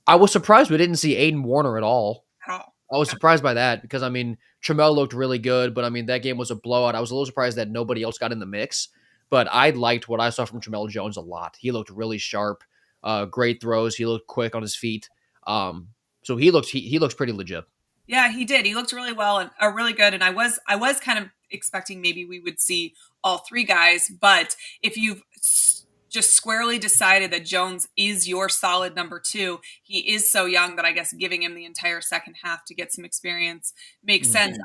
I was surprised we didn't see Aiden Warner at all. At all. I was surprised by that because, I mean, Tramel looked really good, but I mean, that game was a blowout. I was a little surprised that nobody else got in the mix, but I liked what I saw from Tramel Jones a lot. He looked really sharp, great throws. He looked quick on his feet. So he looks pretty legit. Yeah, he did. He looked really well and really good. And I was kind of expecting maybe we would see all 3 guys, but if you've just squarely decided that Jones is your solid number 2, he is so young that I guess giving him the entire second half to get some experience makes sense.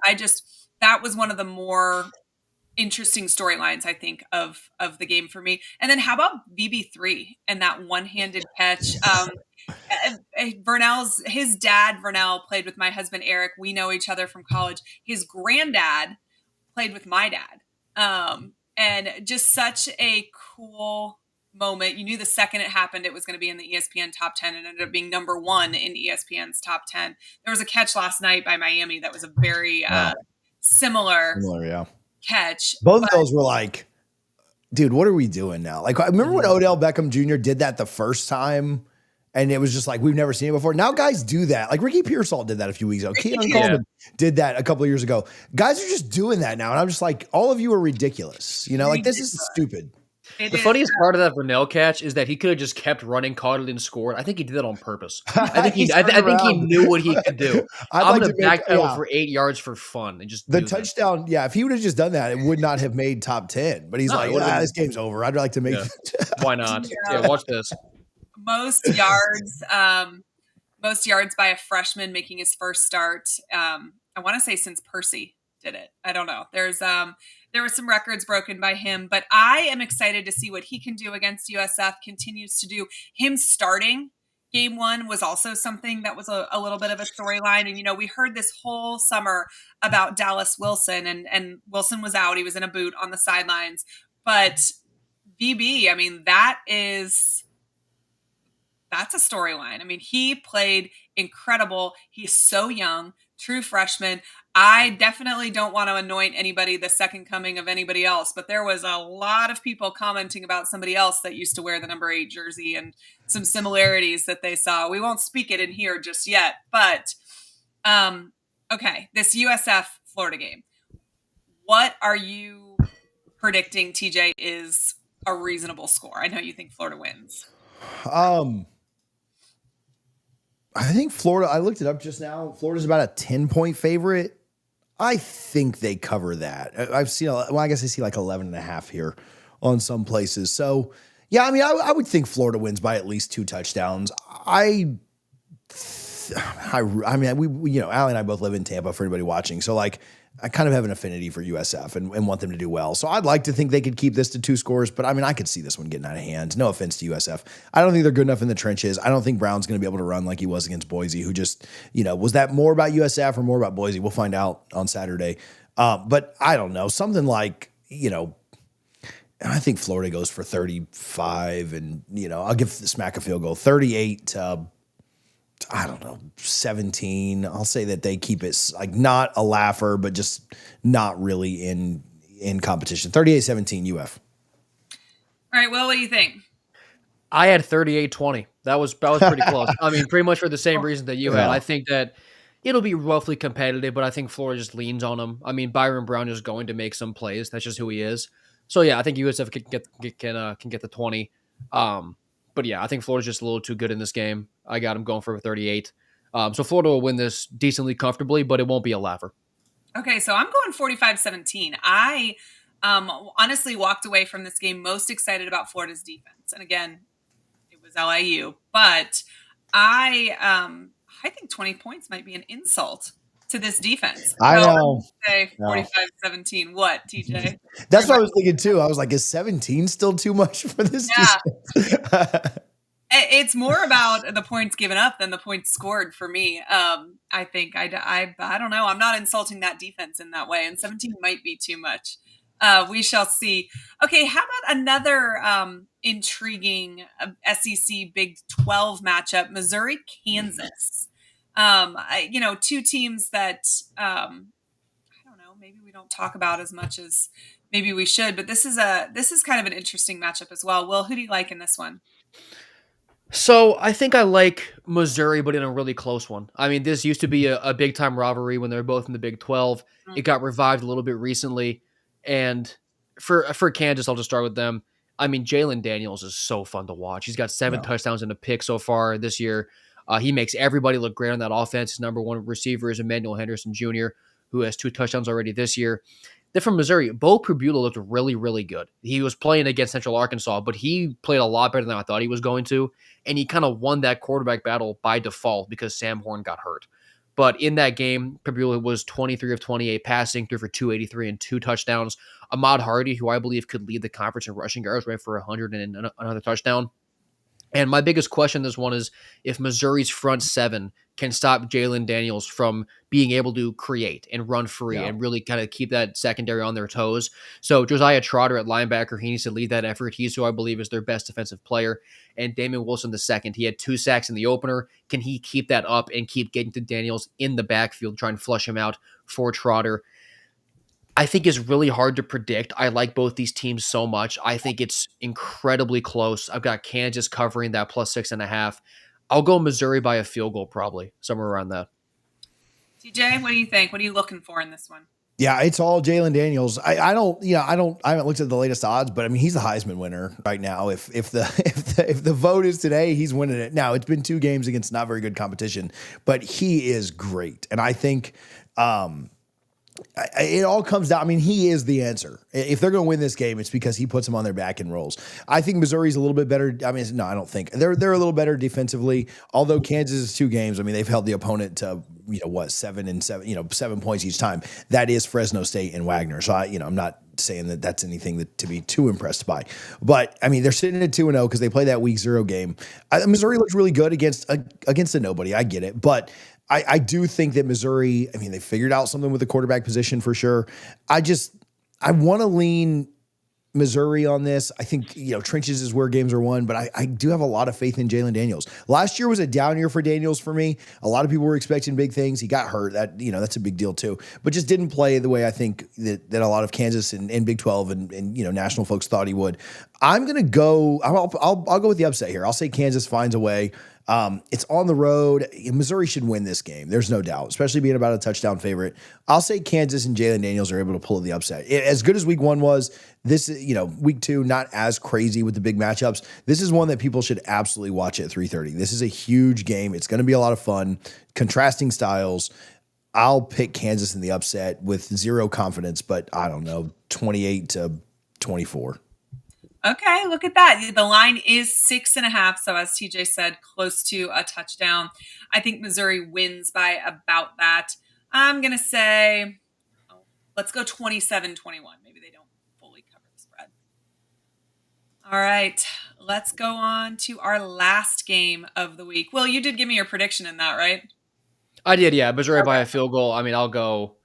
That was one of the more interesting storylines, I think, of the game for me. And then how about VB3 and that one-handed catch? His dad, Vernell, played with my husband, Eric. We know each other from college. His granddad played with my dad. And just such a cool moment. You knew the second it happened, it was going to be in the ESPN top 10 and ended up being number 1 in ESPN's top 10. There was a catch last night by Miami that was a very similar Yeah. catch. Both of those were like, dude, what are we doing now? Like, I remember when Odell Beckham Jr. did that the first time, and it was just like, we've never seen it before. Now guys do that. Like Ricky Pearsall did that a few weeks ago. Keon Coleman did that a couple of years ago. Guys are just doing that now. And I'm just like, all of you are ridiculous. Like, this is stupid. The funniest part of that Vernell catch is that he could have just kept running, caught it, and scored. I think he did that on purpose. I think he knew what he could do. I'm going to backpedal for 8 yards for fun and just the touchdown. Yeah, if he would have just done that, it would not have made top 10. But he's this game's over. I'd like to make. Why not? Yeah, watch this. Most yards by a freshman making his first start. I want to say since Percy did it. I don't know. There were some records broken by him, but I am excited to see what he can do against USF. Continues to do. Him starting game one was also something that was a little bit of a storyline. And we heard this whole summer about Dallas Wilson, and Wilson was out. He was in a boot on the sidelines, but BB, I mean, that's a storyline. I mean, he played incredible. He's so young, true freshman. I definitely don't want to anoint anybody the second coming of anybody else, but there was a lot of people commenting about somebody else that used to wear the number 8 jersey and some similarities that they saw. We won't speak it in here just yet, but okay, this USF Florida game. What are you predicting, TJ, is a reasonable score? I know you think Florida wins. I think Florida, I looked it up just now. Florida's about a 10-point favorite. I think they cover that. I've seen, I guess I see like 11.5 here on some places. So, yeah, I mean, I would think Florida wins by at least 2 touchdowns. I mean, we Allie and I both live in Tampa for anybody watching. So, like, I kind of have an affinity for USF and want them to do well. So I'd like to think they could keep this to 2 scores, but I mean, I could see this one getting out of hand. No offense to USF. I don't think they're good enough in the trenches. I don't think Brown's going to be able to run like he was against Boise, who just, was that more about USF or more about Boise? We'll find out on Saturday. But I don't know. Something like, I think Florida goes for 35 and, I'll give Smack a field goal, 38 to, I don't know, 17. I'll say that they keep it like not a laugher, but just not really in competition. 38-17 UF. All right, Will, what do you think? I had 38-20. That was pretty close. I mean, pretty much for the same reason that you had. I think that it'll be roughly competitive, but I think Florida just leans on them. I mean, Byron Brown is going to make some plays. That's just who he is. So yeah, I think USF can get the 20. But yeah, I think Florida's just a little too good in this game. I got them going for 38. So Florida will win this decently comfortably, but it won't be a laugher. Okay, so I'm going 45-17. I honestly walked away from this game most excited about Florida's defense. And again, it was LIU. But I think 20 points might be an insult to this defense. I know. Say 45-17. What, TJ? That's what I was thinking too. I was like, is 17 still too much for this defense? It's more about the points given up than the points scored for me. I think I don't know. I'm not insulting that defense in that way, and 17 might be too much. We shall see. Okay, how about another intriguing SEC Big 12 matchup? Missouri, Kansas. 2 teams that I don't know. Maybe we don't talk about as much as maybe we should, but this is kind of an interesting matchup as well. Will, who do you like in this one? So I think I like Missouri, but in a really close one. I mean, this used to be a big time rivalry when they were both in the Big 12. Mm-hmm. It got revived a little bit recently. And for Kansas, I'll just start with them. I mean, Jalen Daniels is so fun to watch. He's got 7 touchdowns and a pick so far this year. He makes everybody look great on that offense. His number 1 receiver is Emmanuel Henderson Jr., who has 2 touchdowns already this year. Then from Missouri, Bo Pribula looked really, really good. He was playing against Central Arkansas, but he played a lot better than I thought he was going to, and he kind of won that quarterback battle by default because Sam Horn got hurt. But in that game, Pribula was 23 of 28 passing, threw for 283 and 2 touchdowns. Ahmad Hardy, who I believe could lead the conference in rushing yards, ran for 100 and another touchdown. And my biggest question this one is if Missouri's front 7 can stop Jalen Daniels from being able to create and run free and really kind of keep that secondary on their toes. So Josiah Trotter at linebacker, he needs to lead that effort. He's who I believe is their best defensive player. And Damon Wilson II, he had 2 sacks in the opener. Can he keep that up and keep getting to Daniels in the backfield, trying to flush him out for Trotter? I think is really hard to predict. I like both these teams so much. I think it's incredibly close. I've got Kansas covering that plus 6.5. I'll go Missouri by a field goal, probably somewhere around that. TJ, what do you think? What are you looking for in this one? Yeah, it's all Jalen Daniels. I haven't looked at the latest odds, but I mean, he's the Heisman winner right now. If the vote is today, he's winning it. Now, it's been 2 games against not very good competition, but he is great. And I think, it all comes down. I mean, he is the answer. If they're going to win this game, it's because he puts them on their back and rolls. I think Missouri's a little bit better. I mean, no, I don't think they're a little better defensively. Although Kansas is 2 games. I mean, they've held the opponent to 7 and 7, 7 points each time. That is Fresno State and Wagner. So I'm not saying that that's anything to be too impressed by, but I mean, they're sitting at 2-0 because they play that week 0 game. Missouri looks really good against a nobody. I get it, but I do think that Missouri, I mean, they figured out something with the quarterback position for sure. I want to lean Missouri on this. I think, trenches is where games are won, but I do have a lot of faith in Jalen Daniels. Last year was a down year for Daniels for me. A lot of people were expecting big things. He got hurt. That's a big deal too, but just didn't play the way I think that a lot of Kansas and Big 12 and national folks thought he would. I'm going to go, I'll go with the upset here. I'll say Kansas finds a way. It's on the road. Missouri should win this game. There's no doubt, especially being about a touchdown favorite. I'll say Kansas and Jalen Daniels are able to pull the upset. As good as week 1 was, this, week 2, not as crazy with the big matchups. This is one that people should absolutely watch at 3:30. This is a huge game. It's going to be a lot of fun, contrasting styles. I'll pick Kansas in the upset with 0 confidence, but I don't know, 28-24. Okay, look at that. The line is 6.5. So as TJ said, close to a touchdown. I think Missouri wins by about that. I'm going to say, let's go 27-21. Maybe they don't fully cover the spread. All right, let's go on to our last game of the week. Will, you did give me your prediction in that, right? I did, yeah. Missouri by a field goal. I mean, I'll go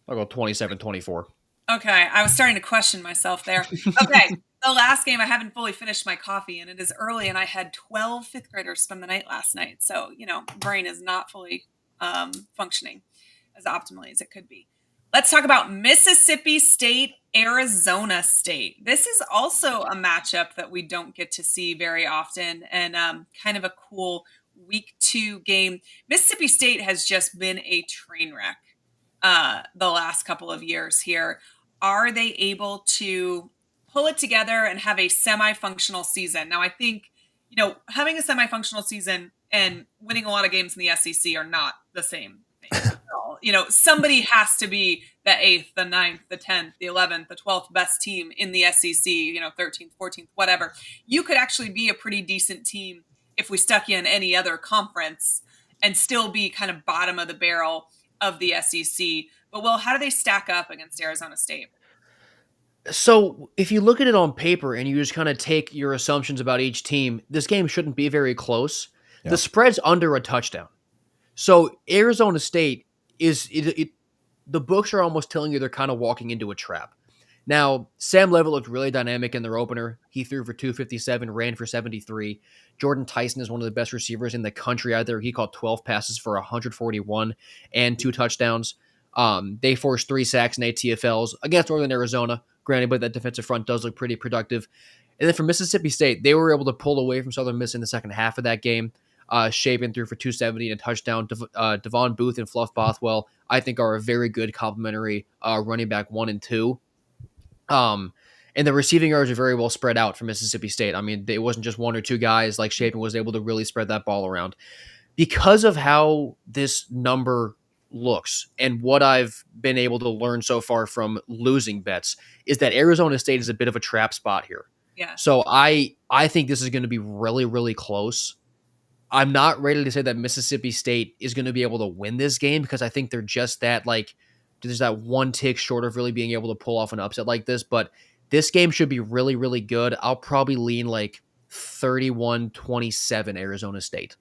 27-24. Okay, I was starting to question myself there. Okay, the last game, I haven't fully finished my coffee, and it is early, and I had 12 fifth graders spend the night last night. So, brain is not fully functioning as optimally as it could be. Let's talk about Mississippi State, Arizona State. This is also a matchup that we don't get to see very often, and kind of a cool week 2 game. Mississippi State has just been a train wreck the last couple of years here. Are they able to pull it together and have a semi-functional season? Now, I think, having a semi-functional season and winning a lot of games in the SEC are not the same thing at all. Somebody has to be the 8th, the 9th, the 10th, the 11th, the 12th best team in the SEC, 13th, 14th, whatever. You could actually be a pretty decent team if we stuck you in any other conference and still be kind of bottom of the barrel of the SEC. But, Will, how do they stack up against Arizona State? So if you look at it on paper and you just kind of take your assumptions about each team, this game shouldn't be very close. Yeah. The spread's under a touchdown. So Arizona State the books are almost telling you they're kind of walking into a trap. Now, Sam Leavitt looked really dynamic in their opener. He threw for 257, ran for 73. Jordan Tyson is one of the best receivers in the country out there. He caught 12 passes for 141 and 2 touchdowns. They forced 3 sacks and 8 TFLs against Northern Arizona. Granted, but that defensive front does look pretty productive. And then for Mississippi State, they were able to pull away from Southern Miss in the second half of that game. Shapen threw for 270 and a touchdown. Devon Booth and Fluff Bothwell, I think, are a very good complementary running back 1 and 2. And the receiving yards are very well spread out for Mississippi State. I mean, it wasn't just 1 or 2 guys. Like Shapen was able to really spread that ball around. Because of how this number looks and what I've been able to learn so far from losing bets is that Arizona State is a bit of a trap spot here. Yeah. So I think this is going to be really, really close. I'm not ready to say that Mississippi State is going to be able to win this game because I think they're just that, there's that one tick short of really being able to pull off an upset like this. But this game should be really, really good. I'll probably lean 31-27 Arizona State.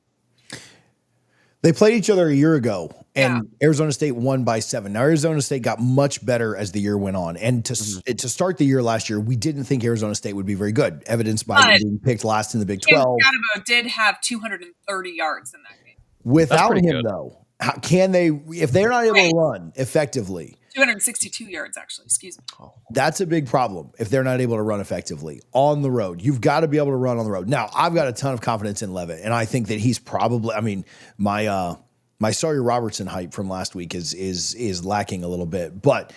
They played each other a year ago, and Arizona State won by 7. Now, Arizona State got much better as the year went on. And to start the year last year, we didn't think Arizona State would be very good, evidenced by them being picked last in the Big 12. Gadabo did have 230 yards in that game. Without him, though, can they, if they're not able to run effectively? 262 yards, actually. Excuse me. That's a big problem if they're not able to run effectively on the road. You've got to be able to run on the road. Now, I've got a ton of confidence in Leavitt, and I think that he's probably, my Sawyer Robertson hype from last week is lacking a little bit, but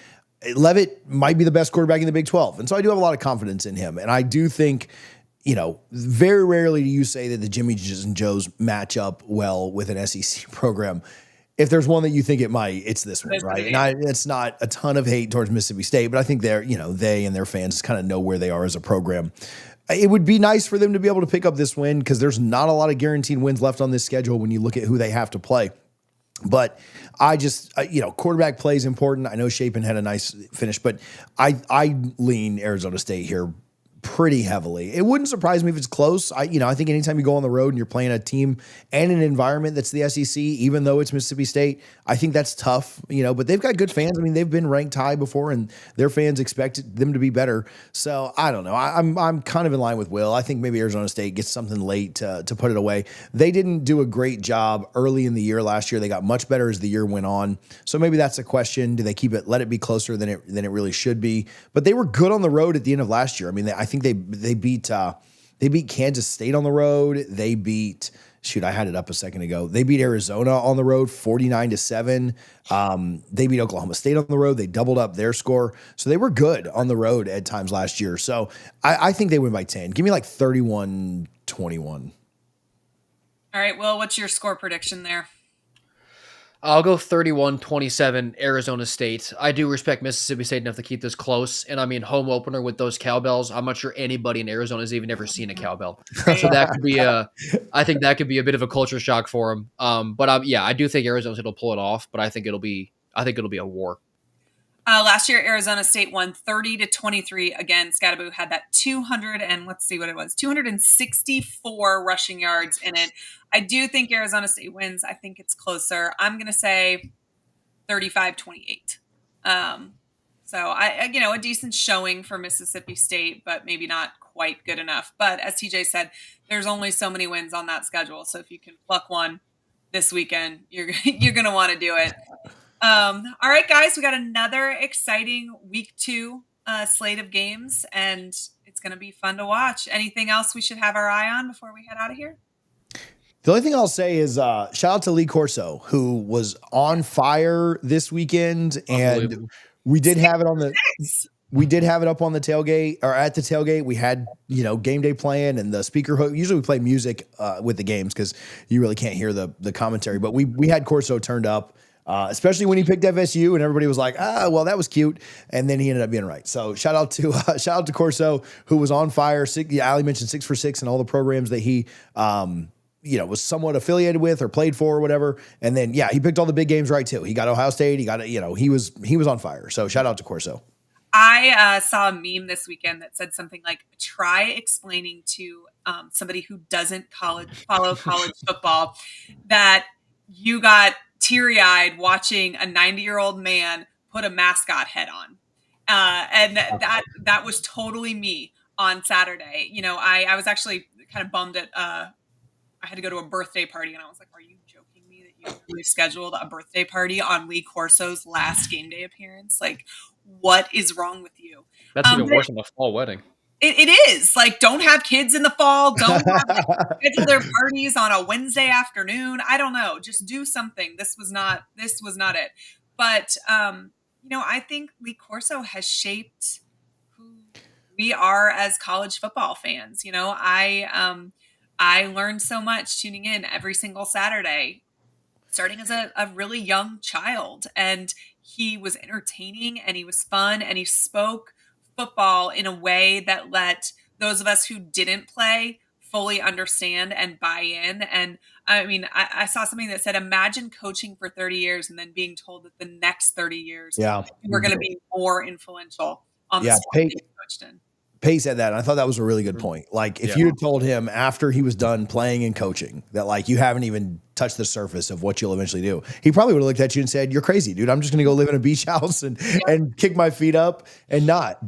Leavitt might be the best quarterback in the Big 12. And so I do have a lot of confidence in him. And I do think, very rarely do you say that the Jimmys and Joes match up well with an SEC program. If there's one that you think it might, it's this one, right? And it's not a ton of hate towards Mississippi State, but I think they're, they and their fans kind of know where they are as a program. It would be nice for them to be able to pick up this win because there's not a lot of guaranteed wins left on this schedule when you look at who they have to play. But I just, quarterback play is important. I know Shapen had a nice finish, but I lean Arizona State here pretty heavily. It wouldn't surprise me if it's close. I think anytime you go on the road and you're playing a team and an environment that's the SEC, even though it's Mississippi State, I think that's tough, but they've got good fans. I mean, they've been ranked high before and their fans expected them to be better. So I don't know. I'm kind of in line with Will. I think maybe Arizona State gets something late to put it away. They didn't do a great job early in the year last year. They got much better as the year went on. So maybe that's a question. Do they let it be closer than it really should be? But they were good on the road at the end of last year. I mean, I think they beat Kansas State on the road. They beat, I had it up a second ago. They beat Arizona on the road 49-7. They beat Oklahoma State on the road. They doubled up their score. So they were good on the road at times last year. So I think they win by 10. Give me like 31-21. All right, Will, what's your score prediction there? I'll go 31-27 Arizona State. I do respect Mississippi State enough to keep this close. And I mean, home opener with those cowbells. I'm not sure anybody in Arizona has even ever seen a cowbell. So that could be I think that could be a bit of a culture shock for them. But I do think Arizona State will pull it off, but I think it'll be a war. Last year, Arizona State won 30-23. Again, Scattaboo had that 264 rushing yards in it. I do think Arizona State wins. I think it's closer. I'm going to say 35-28. So a decent showing for Mississippi State, but maybe not quite good enough. But as TJ said, there's only so many wins on that schedule. So if you can pluck one this weekend, you're going to want to do it. All right, guys, we got another exciting week 2 slate of games, and it's going to be fun to watch. Anything else we should have our eye on before we head out of here? The only thing I'll say is shout out to Lee Corso, who was on fire this weekend, and we did have it on the up on the tailgate, or at the tailgate. We had game day playing, and the speaker hook. Usually we play music with the games because you really can't hear the commentary, but we had Corso turned up. Especially when he picked FSU and everybody was like, well, that was cute. And then he ended up being right. So shout out to Corso, who was on fire. Ali mentioned 6 for 6 and all the programs that he, was somewhat affiliated with or played for or whatever. And then, he picked all the big games right too. He got Ohio State. He got he was on fire. So shout out to Corso. I saw a meme this weekend that said something like, try explaining to somebody who doesn't follow college football that you got teary-eyed watching a 90-year-old man put a mascot head on. And that was totally me on Saturday. I was actually kind of bummed at I had to go to a birthday party, and I was like, are you joking me that you really scheduled a birthday party on Lee Corso's last game day appearance? Like, what is wrong with you? That's even worse than a fall wedding. It is. Like, don't have kids in the fall. Don't schedule their parties on a Wednesday afternoon. I don't know. Just do something. This was not it. But, I think Lee Corso has shaped who we are as college football fans. I learned so much tuning in every single Saturday, starting as a really young child. And he was entertaining, and he was fun, and he spoke football in a way that let those of us who didn't play fully understand and buy in. And I mean, I saw something that said, imagine coaching for 30 years and then being told that the next 30 years we're going to be more influential on the sport that you coached in. Pay said that, and I thought that was a really good point. Like, if you had told him after he was done playing and coaching that, like, you haven't even touched the surface of what you'll eventually do, he probably would have looked at you and said, you're crazy, dude. I'm just going to go live in a beach house and kick my feet up and not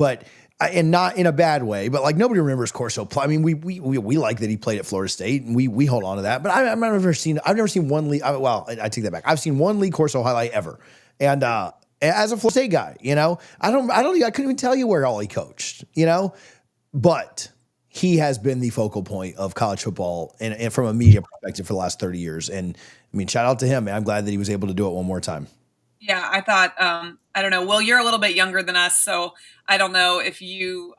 in a bad way. But, like, nobody remembers Corso play. I mean, we like that he played at Florida State, and we hold on to that. But I've never seen one Lee. I take that back. I've seen one Lee Corso highlight ever, and as a Florida State guy, I couldn't even tell you where all he coached, but he has been the focal point of college football and from a media perspective for the last 30 years. And I mean, shout out to him, man. I'm glad that he was able to do it one more time. Yeah, I thought, I don't know. Well, you're a little bit younger than us, so I don't know if you,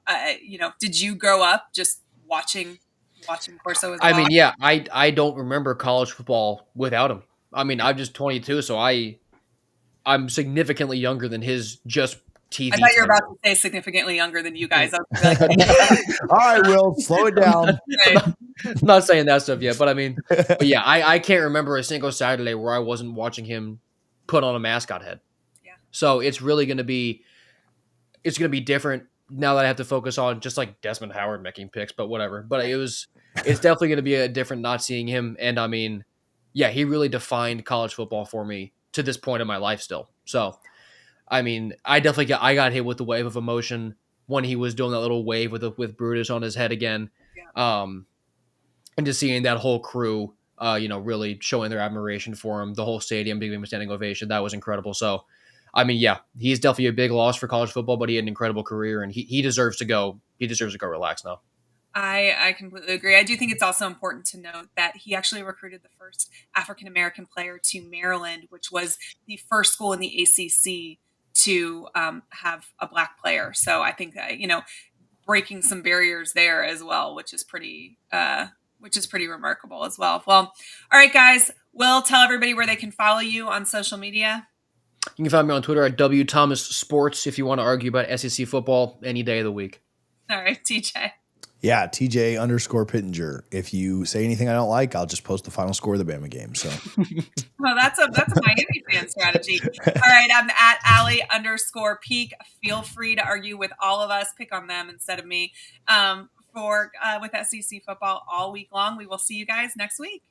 did you grow up just watching Corso as well? I mean, yeah, I don't remember college football without him. I mean, I'm just 22, so I'm significantly younger than his just TV. I thought you were about to say significantly younger than you guys. I was like, All right, Will, slow it down. right. I'm not saying that stuff yet, but I mean, but yeah, I can't remember a single Saturday where I wasn't watching him put on a mascot head. Yeah. So it's really going to be different now that I have to focus on just like Desmond Howard making picks, but whatever. But it's definitely going to be a different not seeing him. And I mean, yeah, he really defined college football for me to this point in my life still. So, I mean, I got hit with the wave of emotion when he was doing that little wave with Brutus on his head again. Yeah. And just seeing that whole crew, really showing their admiration for him, the whole stadium giving him a standing ovation. That was incredible. So, I mean, yeah, he's definitely a big loss for college football, but he had an incredible career and he deserves to go. He deserves to go relax now. I completely agree. I do think it's also important to note that he actually recruited the first African-American player to Maryland, which was the first school in the ACC to have a Black player. So I think that, breaking some barriers there as well, which is pretty remarkable as well. Well, all right, guys, Will, tell everybody where they can follow you on social media. You can find me on Twitter at WThomasSports if you want to argue about SEC football any day of the week. All right, TJ. Yeah, TJ_Pittinger. If you say anything I don't like, I'll just post the final score of the Bama game. So, well, that's a Miami fan strategy. All right, I'm at Allie_Peak. Feel free to argue with all of us. Pick on them instead of me. With SEC football all week long. We will see you guys next week.